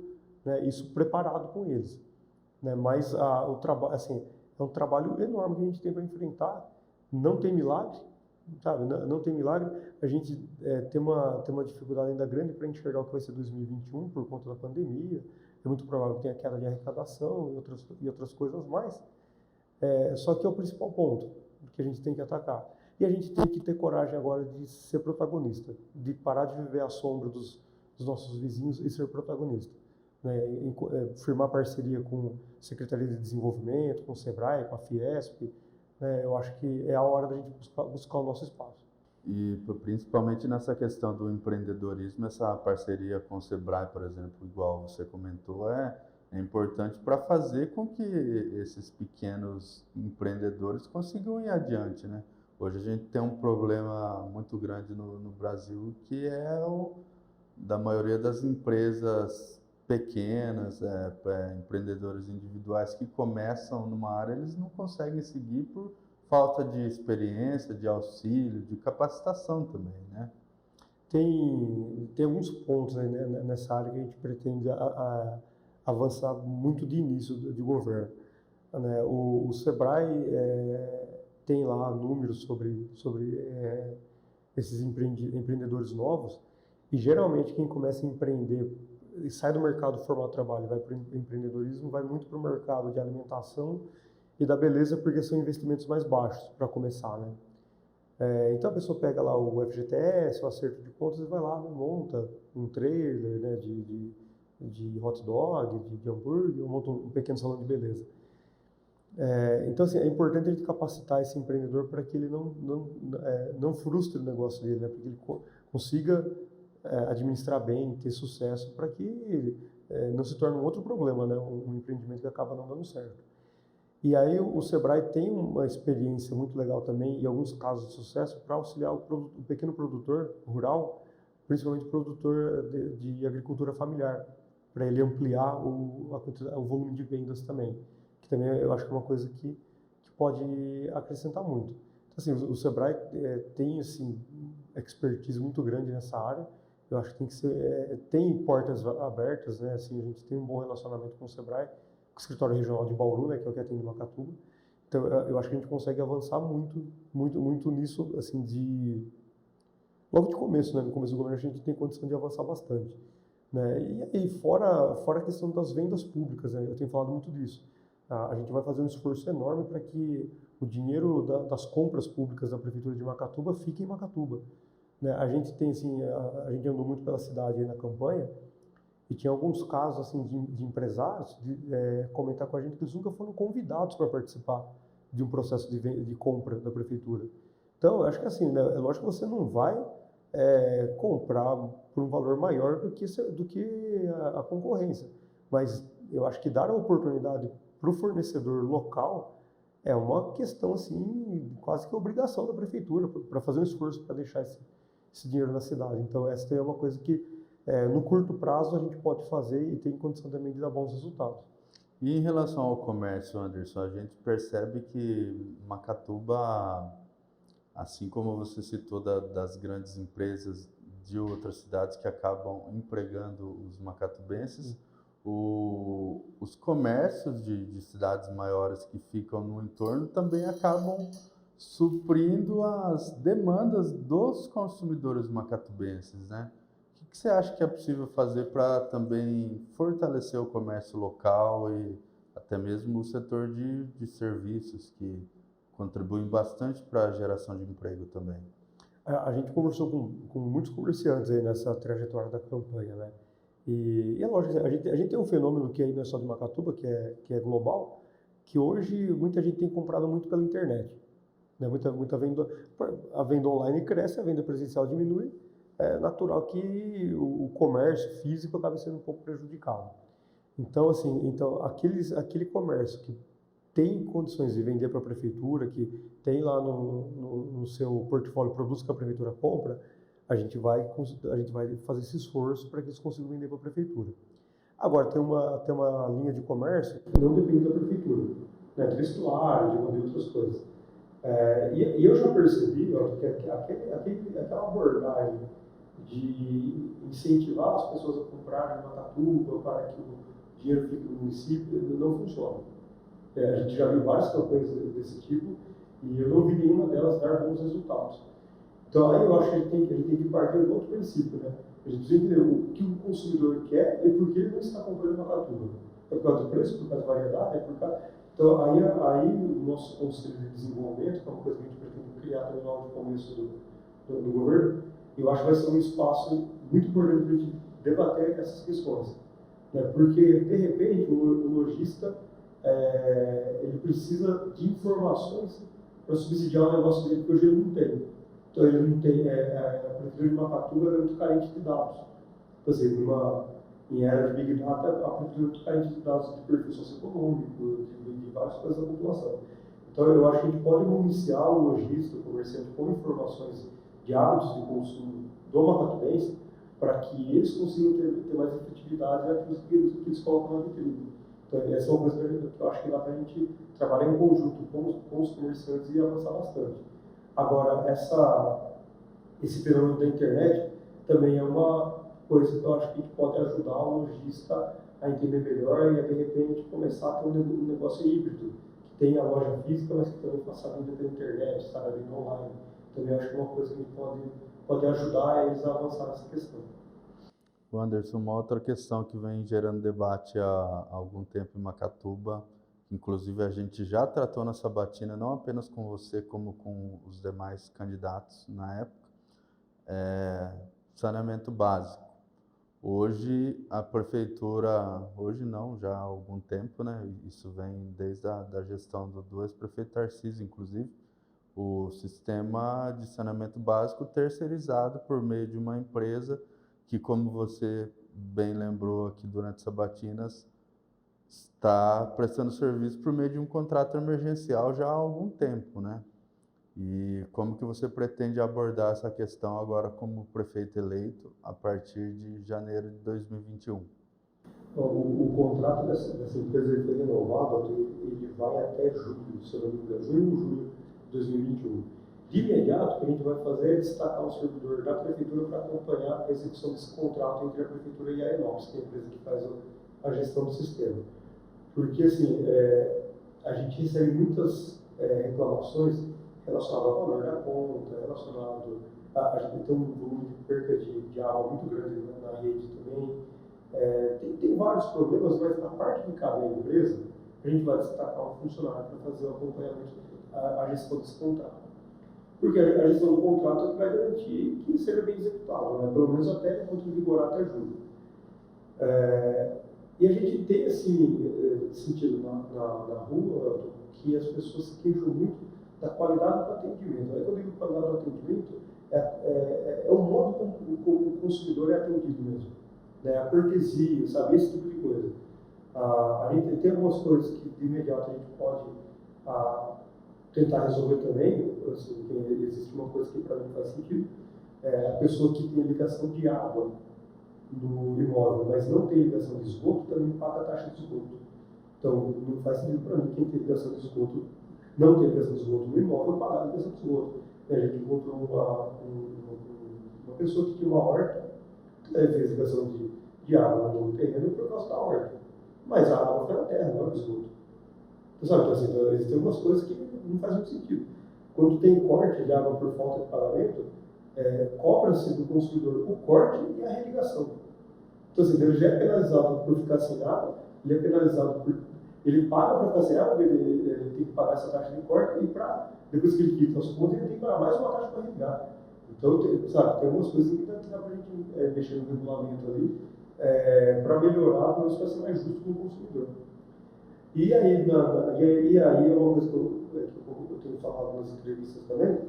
né, isso preparado com eles, né? Mas o trabalho, assim, é um trabalho enorme que a gente tem para enfrentar. Não tem milagre, sabe? Não tem milagre. A gente tem uma dificuldade ainda grande para enxergar o que vai ser 2021 por conta da pandemia. É muito provável que tenha queda de arrecadação e outras coisas mais. Só que é o principal ponto que a gente tem que atacar. E a gente tem que ter coragem agora de ser protagonista, de parar de viver à sombra dos nossos vizinhos e ser protagonista. Né? Firmar parceria com a Secretaria de Desenvolvimento, com o SEBRAE, com a Fiesp. Eu acho que é a hora da gente buscar o nosso espaço. E principalmente nessa questão do empreendedorismo, essa parceria com o SEBRAE, por exemplo, igual você comentou, é importante para fazer com que esses pequenos empreendedores consigam ir adiante, né? Hoje a gente tem um problema muito grande no Brasil, que é o da maioria das empresas pequenas, empreendedores individuais que começam numa área, eles não conseguem seguir por falta de experiência, de auxílio, de capacitação também, né? Tem alguns pontos aí, né, nessa área que a gente pretende avançar muito de início de governo, né? O SEBRAE tem lá números sobre esses empreendedores novos, e geralmente quem começa a empreender e sai do mercado formal de trabalho, vai para o empreendedorismo, vai muito para o mercado de alimentação e da beleza, porque são investimentos mais baixos para começar, né? Então a pessoa pega lá o FGTS, o acerto de contas, e vai lá, monta um trailer, né, de hot dog, de hambúrguer, monta um pequeno salão de beleza. Então, assim, é importante a gente capacitar esse empreendedor para que ele não frustre o negócio dele, né, para que ele consiga administrar bem, ter sucesso, para que não se torne um outro problema, né, um empreendimento que acaba não dando certo. E aí o SEBRAE tem uma experiência muito legal também, e alguns casos de sucesso, para auxiliar o pequeno produtor rural, principalmente o produtor de agricultura familiar, para ele ampliar o volume de vendas também, que também eu acho que é uma coisa que pode acrescentar muito. Então, assim, o SEBRAE tem assim, expertise muito grande nessa área. Eu acho que tem que ser, tem portas abertas, né? Assim, a gente tem um bom relacionamento com o SEBRAE, com o escritório regional de Bauru, né, que é o que atende Macatuba. Então, eu acho que a gente consegue avançar muito nisso, assim, logo de começo, né? No começo do governo a gente tem condição de avançar bastante, né? E aí, fora a questão das vendas públicas, né? Eu tenho falado muito disso. A gente vai fazer um esforço enorme para que o dinheiro das compras públicas da Prefeitura de Macatuba fique em Macatuba, né? A gente tem, assim, a gente andou muito pela cidade aí na campanha, e tinha alguns casos assim, de empresários comentar com a gente que eles nunca foram convidados para participar de um processo de compra da prefeitura. Então, eu acho que assim, né, é lógico que você não vai comprar por um valor maior do que a concorrência, mas eu acho que dar a oportunidade para o fornecedor local é uma questão assim, quase que obrigação da prefeitura, para fazer um esforço para deixar esse dinheiro na cidade. Então, essa é uma coisa que no curto prazo a gente pode fazer e tem condição também de dar bons resultados. E em relação ao comércio, Anderson, a gente percebe que Macatuba, assim como você citou das grandes empresas de outras cidades que acabam empregando os macatubenses, os comércios de cidades maiores que ficam no entorno também acabam suprindo as demandas dos consumidores macatubenses, né? O que você acha que é possível fazer para também fortalecer o comércio local e até mesmo o setor de serviços, que contribuem bastante para a geração de emprego também? A gente conversou com muitos comerciantes aí nessa trajetória da campanha, né? E é lógico, a gente tem um fenômeno que aí não é só de Macatuba, que é global, que hoje muita gente tem comprado muito pela internet, né? Muita venda, a venda online cresce, a venda presencial diminui. É natural que o comércio físico acabe sendo um pouco prejudicado. Então, assim, aquele comércio que tem condições de vender para a prefeitura, que tem lá no seu portfólio produtos que a prefeitura compra, a gente vai fazer esse esforço para que eles consigam vender para a prefeitura. Agora, tem uma linha de comércio que não depende da prefeitura, né? De vestuário, de outras coisas. E eu já percebi, ó, que aquela abordagem de incentivar as pessoas a comprarem Macatuba para que o dinheiro fique no município, não funciona. A gente já viu várias campanhas desse tipo e eu não vi nenhuma delas dar bons resultados. Então aí eu acho que a gente tem que partir de outro princípio, né? A gente precisa entender o que o consumidor quer e por que ele não está comprando Macatuba. É por causa do preço, por causa da variedade, é por causa... Então aí o nosso Conselho de Desenvolvimento, que é uma coisa que a gente pretende criar também logo no começo do governo, eu acho que vai ser um espaço muito importante para a gente debater essas questões. Né? Porque, de repente, o lojista ele precisa de informações para subsidiar o negócio dele, que hoje ele não tem. Então, ele não tem, a prefeitura de Macatuba é muito carente de dados. Então, assim, em era de Big Data, a prefeitura é muito carente de dados de perfil socioeconômico, de várias coisas da população. Então, eu acho que a gente pode municiar o lojista, o comerciante, com informações de hábitos de consumo do macatubense, para que eles consigam ter mais efetividade naquilo que eles colocam na vitrine. Então, essa é uma coisa que eu acho que dá para a gente trabalhar em conjunto com os comerciantes e avançar bastante. Agora, esse fenômeno da internet também é uma coisa que eu acho que a gente pode ajudar o lojista a entender melhor e a, de repente, começar a ter um negócio híbrido, que tem a loja física, mas que também faça a venda pela internet, sabe, a venda online. Também acho que é uma coisa que a gente pode ajudar eles a avançar nessa questão. Anderson, uma outra questão que vem gerando debate há algum tempo em Macatuba, inclusive a gente já tratou na sabatina, não apenas com você, como com os demais candidatos na época, é saneamento básico. Hoje a prefeitura, hoje não, já há algum tempo, né? Isso vem desde a gestão do ex-prefeito Tarcísio, inclusive, o sistema de saneamento básico terceirizado por meio de uma empresa que, como você bem lembrou aqui durante sabatinas, está prestando serviço por meio de um contrato emergencial já há algum tempo, né? E como que você pretende abordar essa questão agora como prefeito eleito a partir de janeiro de 2021? O contrato dessa empresa foi renovado, ele vai até julho, se eu não me engano, julho de 2021. De imediato, o que a gente vai fazer é destacar um servidor da prefeitura para acompanhar a execução desse contrato entre a prefeitura e a Enops, que é a empresa que faz a gestão do sistema. Porque, assim, a gente recebe muitas reclamações relacionadas ao valor da conta, relacionado a gente tem um volume de perca de água muito grande na rede também. Tem vários problemas, mas na parte que cabe à empresa, a gente vai destacar um funcionário para fazer o acompanhamento, a gestão desse contrato. Porque a gestão do contrato é que vai garantir que seja bem executado, né? Pelo menos até enquanto vigorar até julho. E a gente tem assim, sentido na rua que as pessoas se queixam muito da qualidade do atendimento. Aí quando eu digo qualidade do atendimento, é o modo como o consumidor é atendido mesmo. Né? A cortesia, sabe? Esse tipo de coisa. A gente tem algumas coisas que de imediato a gente pode tentar resolver também. Assim, existe uma coisa que para mim faz sentido. A pessoa que tem ligação de água no imóvel, mas não tem ligação de esgoto, também paga a taxa de esgoto. Então, não faz sentido para mim quem tem ligação de esgoto, não tem ligação de esgoto no imóvel, pagar a ligação de esgoto. A gente encontrou uma pessoa que tinha uma horta, fez ligação de água no terreno por causa da horta. Mas a água foi na terra, não é o esgoto. Então, sabe, então, assim, existem algumas coisas que não fazem muito sentido. Quando tem corte de água por falta de pagamento, cobra-se do consumidor o corte e a religação. Então, assim, ele já é penalizado por ficar sem água, ele é penalizado por... Ele paga para ficar sem água, ele tem que pagar essa taxa de corte e depois que ele quita as contas, ele tem que pagar mais uma taxa para religar. Então, tem algumas coisas que dá para a gente mexer no regulamento ali para melhorar, para ser mais justo com o consumidor. E aí é uma coisa que eu tenho falado nas entrevistas também,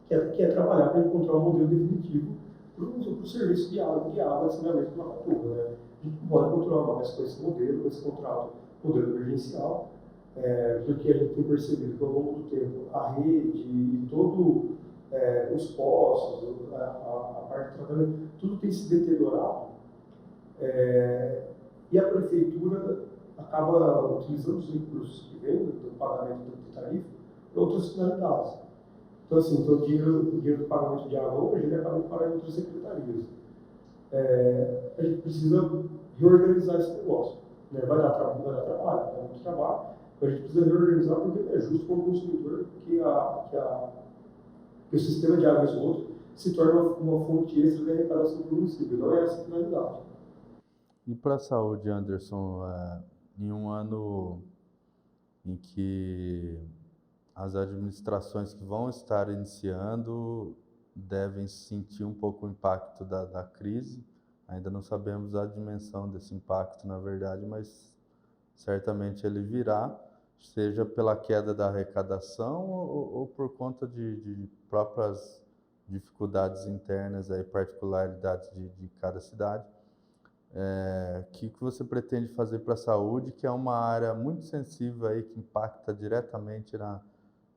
que é trabalhar para encontrar um modelo definitivo para o serviço de água de saneamento de Macatuba. Né? A gente pode continuar mais com esse modelo, com esse contrato, modelo emergencial, porque a gente tem percebido que ao longo do tempo a rede e todo os postos, a parte de tratamento, tudo tem se deteriorado e a prefeitura acaba utilizando os recursos que vêm do pagamento de tarifa para outras finalidades. Então, assim, então, o dinheiro do pagamento de água hoje, ele acaba de parar em outras secretarias. A gente precisa reorganizar esse negócio. Né? Vai dar trabalho, vai dar muito trabalho, mas a gente precisa reorganizar porque não é justo com o consumidor que o sistema de água e esgoto se torne uma fonte extra de arrecadação do município. Não é essa a finalidade. E para a saúde, Anderson, em um ano em que as administrações que vão estar iniciando devem sentir um pouco o impacto da crise. Ainda não sabemos a dimensão desse impacto, na verdade, mas certamente ele virá, seja pela queda da arrecadação ou por conta de próprias dificuldades internas, aí, particularidades de cada cidade. Que você pretende fazer para a saúde, que é uma área muito sensível aí, que impacta diretamente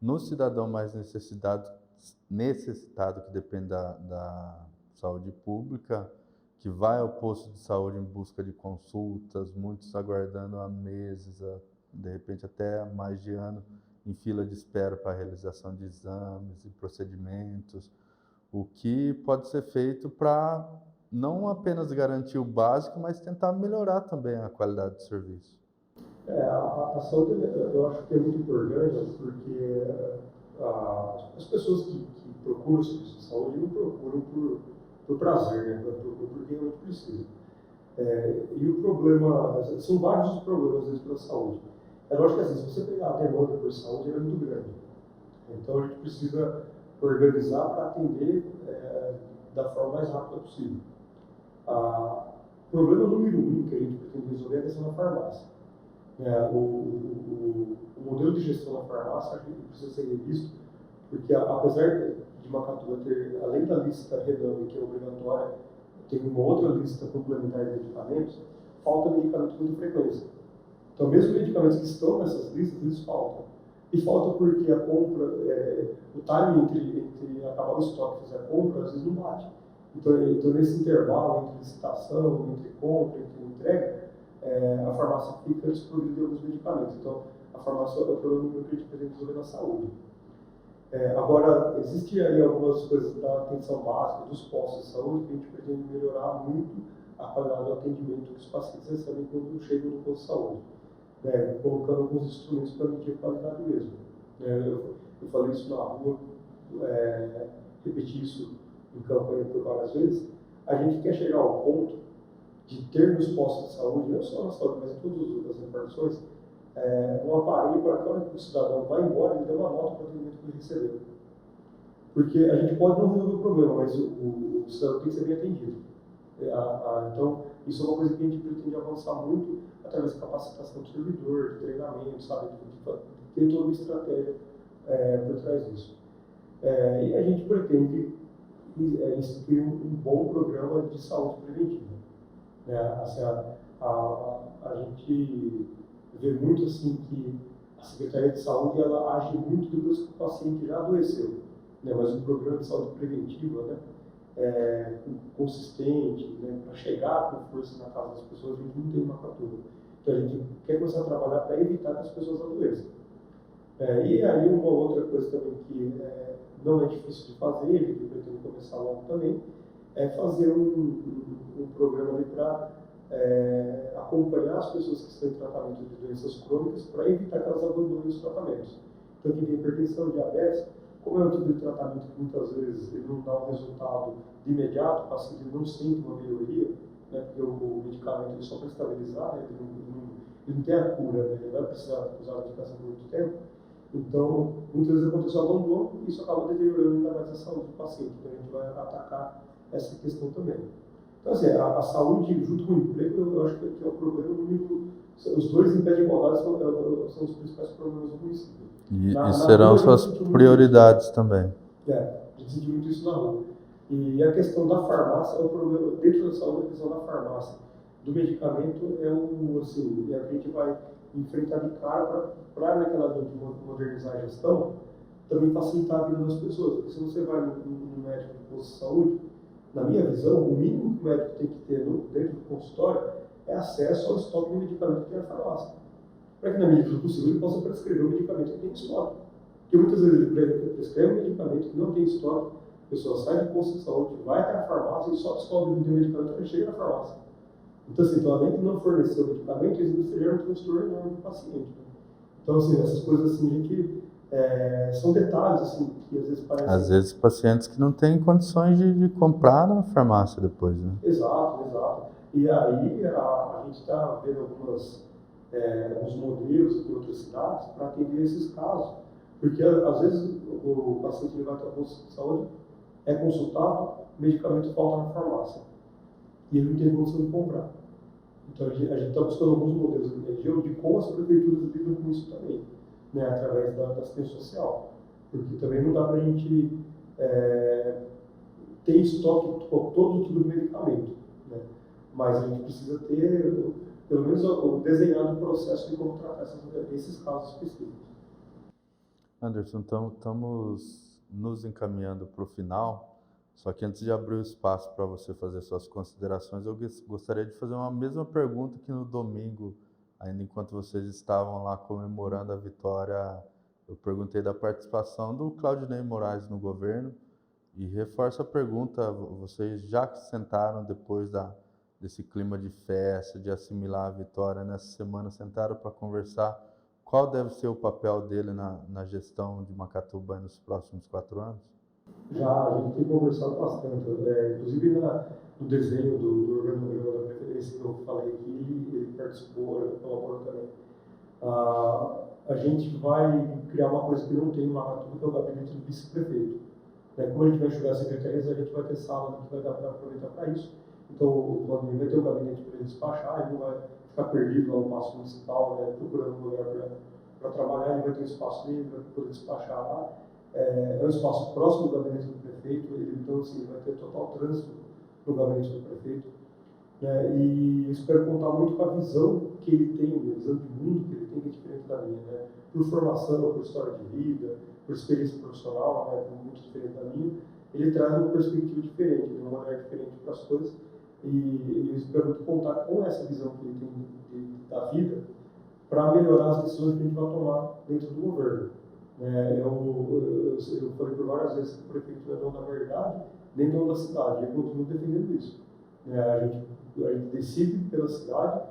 no cidadão mais necessitado, que depende da saúde pública, que vai ao posto de saúde em busca de consultas, muitos aguardando há meses, de repente até mais de ano, em fila de espera para a realização de exames e procedimentos. O que pode ser feito para não apenas garantir o básico, mas tentar melhorar também a qualidade do serviço. A saúde, eu acho que é muito importante, porque as pessoas que procuram o serviço de saúde não procuram por prazer, né? Procuram porque realmente precisa. E o problema, são vários os problemas dentro da saúde. É lógico que assim, se você pegar a demanda por saúde, ela é muito grande. Então a gente precisa organizar para atender da forma mais rápida possível. O problema número 1 que a gente pretende resolver é a questão da farmácia. O modelo de gestão da farmácia acho que precisa ser revisto, porque apesar de Macatuba ter, além da lista RENAME, que é obrigatória, tem uma outra lista complementar de medicamentos, falta medicamento com muita frequência. Então, mesmo medicamentos que estão nessas listas, eles faltam. E falta porque a compra, o timing entre acabar o estoque e fazer a compra, às vezes não bate. Então nesse intervalo entre licitação, entre compra, entre entrega, a farmácia fica desprovida de alguns medicamentos. Então, a farmácia é o problema que a gente pretende resolver na saúde. Agora, existe aí algumas coisas da atenção básica dos postos de saúde que a gente pretende melhorar muito a qualidade do atendimento que os pacientes recebem quando chegam no posto de saúde, colocando alguns instrumentos para medir a qualidade mesmo. Eu falei isso na rua, repeti isso em campanha por várias vezes. A gente quer chegar ao ponto de ter nos postos de saúde, não só na saúde, mas em todas as outras repartições, um aparelho para que a hora que o cidadão vai embora, ele dê uma nota para o atendimento que ele recebeu. Porque a gente pode não resolver o problema, mas o cidadão tem que ser bem atendido. Então, isso é uma coisa que a gente pretende avançar muito através da capacitação do servidor, de treinamento, sabe? Tem toda uma estratégia por trás disso. E a gente pretende instituir um bom programa de saúde preventiva. Assim, a gente vê muito assim que a Secretaria de Saúde ela age muito depois que o paciente já adoeceu, mas um programa de saúde preventiva, consistente, para chegar com força na casa das pessoas, a gente não tem uma Macatuba. Então a gente quer começar a trabalhar para evitar que as pessoas adoeçam. E aí uma outra coisa também que não é difícil de fazer, que eu pretendo começar logo também, é fazer um programa para acompanhar as pessoas que estão em tratamento de doenças crônicas para evitar que elas abandonem os tratamentos. Então, quem tem hipertensão, diabetes, como é um tipo de tratamento que muitas vezes ele não dá um resultado de imediato, o paciente não sente uma melhoria, porque o medicamento ele só para estabilizar, ele não tem a cura, ele vai precisar usar a medicação por muito tempo. Então, muitas vezes acontece o abandono e isso acaba deteriorando ainda mais a saúde do paciente. Então, a gente vai atacar essa questão também. Então, assim, a saúde junto com o emprego, eu acho que é o problema número... Os dois em pé de igualdade são os principais problemas do município. E serão suas prioridades também. A gente sentiu muito isso na rua. E a questão da farmácia é o problema, dentro da saúde, a questão da farmácia. Do medicamento é o que a gente vai enfrentar de cara para naquela linha de modernizar a gestão, também facilitar a vida das pessoas. Porque se você vai no médico do posto de saúde, na minha visão, o mínimo que o médico tem que ter dentro do consultório é acesso ao estoque de medicamento que tem na farmácia. Para que, na medida do possível, ele possa prescrever o medicamento que tem em estoque. Porque muitas vezes ele prescreve um medicamento que não tem estoque, a pessoa sai do posto de saúde, vai até a farmácia e só descobre que não tem medicamento quando chega na farmácia. Então, assim, então, além de não fornecer o medicamento, isso gera um transtorno enorme do paciente. Né? Então, assim, essas coisas assim, a gente, são detalhes assim, que às vezes parecem... Às vezes pacientes que não têm condições de comprar na farmácia depois, né? Exato, exato. E aí a gente está vendo alguns modelos em outras cidades para atender esses casos. Porque às vezes o paciente ele vai até o posto de saúde, é consultado, o medicamento falta na farmácia. E ele não tem condição de comprar. Então a gente está buscando alguns modelos de região de como as prefeituras lidam com isso também, né, através da assistência social. Porque também não dá para a gente ter estoque de todo tipo de medicamento, né? Mas a gente precisa ter, pelo menos, desenhado o processo de como tratar esses casos específicos. Anderson, então estamos nos encaminhando para o final, só que antes de abrir o espaço para você fazer suas considerações, eu gostaria de fazer uma mesma pergunta que no domingo, ainda enquanto vocês estavam lá comemorando a vitória, eu perguntei da participação do Claudinei Moraes no governo, e reforço a pergunta, vocês já sentaram depois desse clima de festa, de assimilar a vitória nessa semana, sentaram para conversar qual deve ser o papel dele na gestão de Macatuba nos próximos 4 anos? Já, a gente tem conversado bastante, inclusive no desenho do organograma da preferência que eu falei aqui, ele participou, ele colaborou também. A gente vai criar uma coisa que não tem em Macatuba, que é o gabinete do vice-prefeito. Como a gente vai enxugar as secretarias, a gente vai ter sala que vai dar para aproveitar para isso. Então, o Claudinei vai ter um gabinete para ele despachar, ele não vai ficar perdido lá no paço municipal, procurando um lugar para trabalhar, ele vai ter um espaço dele, vai poder despachar lá. É um espaço próximo do gabinete do prefeito, então, assim, vai ter total trânsito no gabinete do prefeito. E eu espero contar muito com a visão que ele tem, a visão de mundo que ele tem, que é diferente da minha, né? Por formação, por história de vida, por experiência profissional, né, muito diferente da minha, ele traz uma perspectiva diferente, um olhar diferente para as coisas, e eu espero muito contar com essa visão que ele tem da vida para melhorar as decisões que a gente vai tomar dentro do governo. Eu falei por várias vezes que o prefeito não é dono da verdade, nem dono da cidade, e eu continuo defendendo isso. A gente decide pela cidade,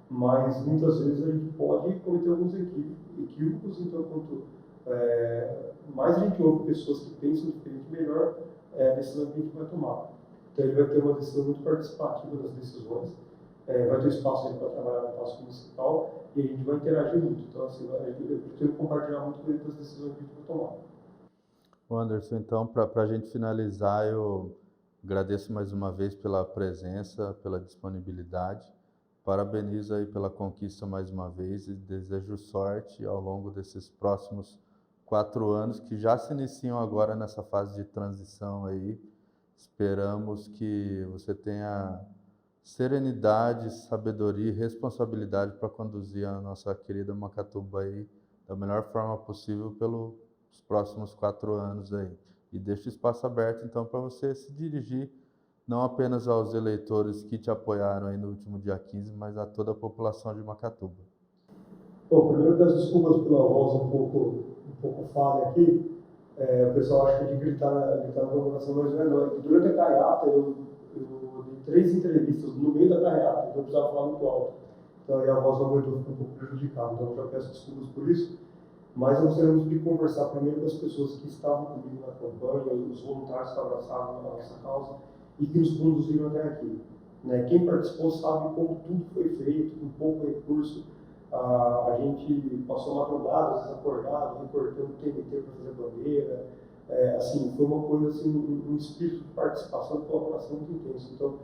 mas muitas vezes a gente pode cometer alguns equívocos, então quanto mais a gente ouve pessoas que pensam diferente, melhor é a decisão que a gente vai tomar. Então ele vai ter uma decisão muito participativa das decisões, vai ter espaço para trabalhar no paço municipal e a gente vai interagir muito. Então assim, eu pretendo compartilhar muito com ele das decisões que a gente vai tomar. Anderson, então, para a gente finalizar, eu agradeço mais uma vez pela presença, pela disponibilidade. Parabenizo aí pela conquista mais uma vez e desejo sorte ao longo desses próximos 4 anos que já se iniciam agora nessa fase de transição aí. Esperamos que você tenha serenidade, sabedoria e responsabilidade para conduzir a nossa querida Macatuba aí da melhor forma possível pelos próximos 4 anos aí. E deixo o espaço aberto então para você se dirigir não apenas aos eleitores que te apoiaram aí no último dia 15, mas a toda a população de Macatuba. Bom, primeiro peço desculpas pela voz um pouco falha aqui. O pessoal acha que é de gritar na comemoração, mas não é. Durante a carreata, eu dei 3 entrevistas no meio da carreata, então eu precisava falar muito alto. Então aí a voz não aguentou, ficou um pouco prejudicada, então eu já peço desculpas por isso. Mas nós gostaríamos de conversar primeiro com as pessoas que estavam comigo na campanha, os voluntários que abraçaram a nossa causa e que nos conduziram até aqui. Quem participou sabe como tudo foi feito, com pouco recurso. A gente passou madrugada, às vezes acordado, recortando o TNT para fazer bandeira. Assim, foi uma coisa, assim, um espírito de participação e colaboração muito intenso. Então,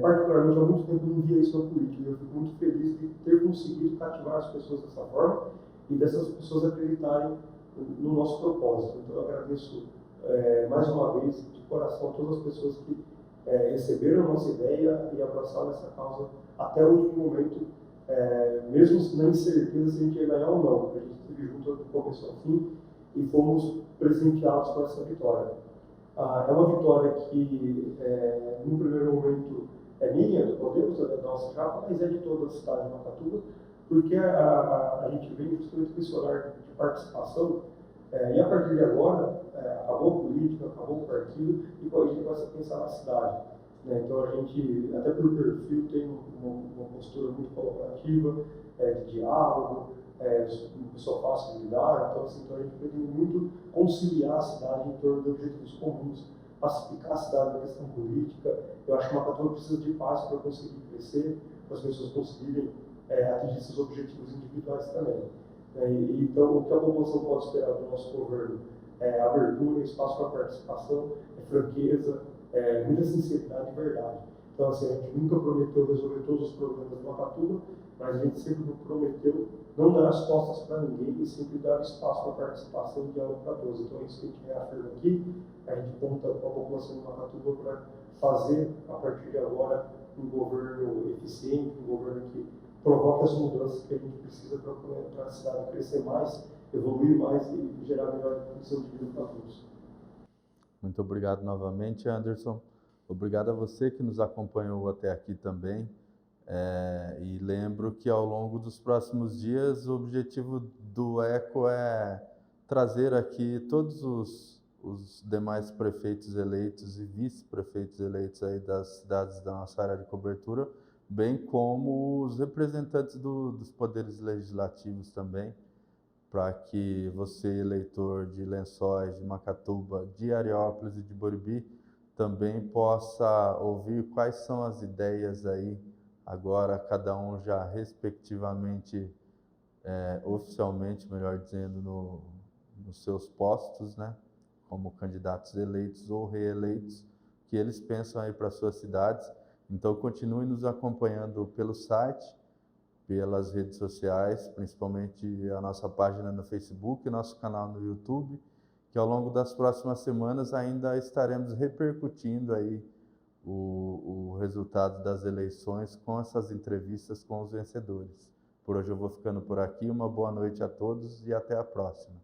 particularmente, há muito tempo eu não via isso na política. Eu fico muito feliz de ter conseguido cativar as pessoas dessa forma e dessas pessoas acreditarem no nosso propósito. Então, eu agradeço mais uma vez, de coração, a todas as pessoas que receberam a nossa ideia e abraçaram essa causa até o último momento, mesmo na incerteza se a gente ia ganhar ou não. A gente esteve junto do começo ao fim e fomos presenteados com essa vitória. É uma vitória que, no primeiro momento, é minha, do Podemos, da nossa chapa, mas é de toda a cidade de Macatuba, porque a gente vem justamente com esse olhar de participação E a partir de agora, acabou a política, acabou o partido, e a gente começa a pensar na cidade. Né? Então a gente, até por perfil, tem uma postura muito colaborativa, de diálogo, uma pessoa fácil de lidar, então, assim, então a gente pretende muito conciliar a cidade em torno de objetivos comuns, pacificar a cidade na questão política. Eu acho que Macatuba precisa de paz para conseguir crescer, para as pessoas conseguirem atingir seus objetivos individuais também. Então, o que a população pode esperar do nosso governo é abertura, espaço para participação, franqueza, muita sinceridade e verdade. Então, assim, a gente nunca prometeu resolver todos os problemas de Macatuba, mas a gente sempre prometeu não dar as costas para ninguém e sempre dar espaço para participação e diálogo para todos. Então, é isso que a gente reafirma aqui. A gente conta com a população de Macatuba para fazer, a partir de agora, um governo eficiente, um governo que provoque as mudanças que a gente precisa para a cidade crescer mais, evoluir mais e gerar melhor condição de vida para todos. Muito obrigado novamente, Anderson. Obrigado a você que nos acompanhou até aqui também. E lembro que ao longo dos próximos dias o objetivo do ECO é trazer aqui todos os demais prefeitos eleitos e vice-prefeitos eleitos aí das cidades da nossa área de cobertura, bem como os representantes dos poderes legislativos também, para que você, eleitor de Lençóis, de Macatuba, de Areópolis e de Boribi, também possa ouvir quais são as ideias aí, agora cada um já respectivamente, oficialmente, melhor dizendo, nos seus postos, né, como candidatos eleitos ou reeleitos, que eles pensam aí para suas cidades. Então continue nos acompanhando pelo site, pelas redes sociais, principalmente a nossa página no Facebook, nosso canal no YouTube, que ao longo das próximas semanas ainda estaremos repercutindo aí o resultado das eleições com essas entrevistas com os vencedores. Por hoje eu vou ficando por aqui, uma boa noite a todos e até a próxima.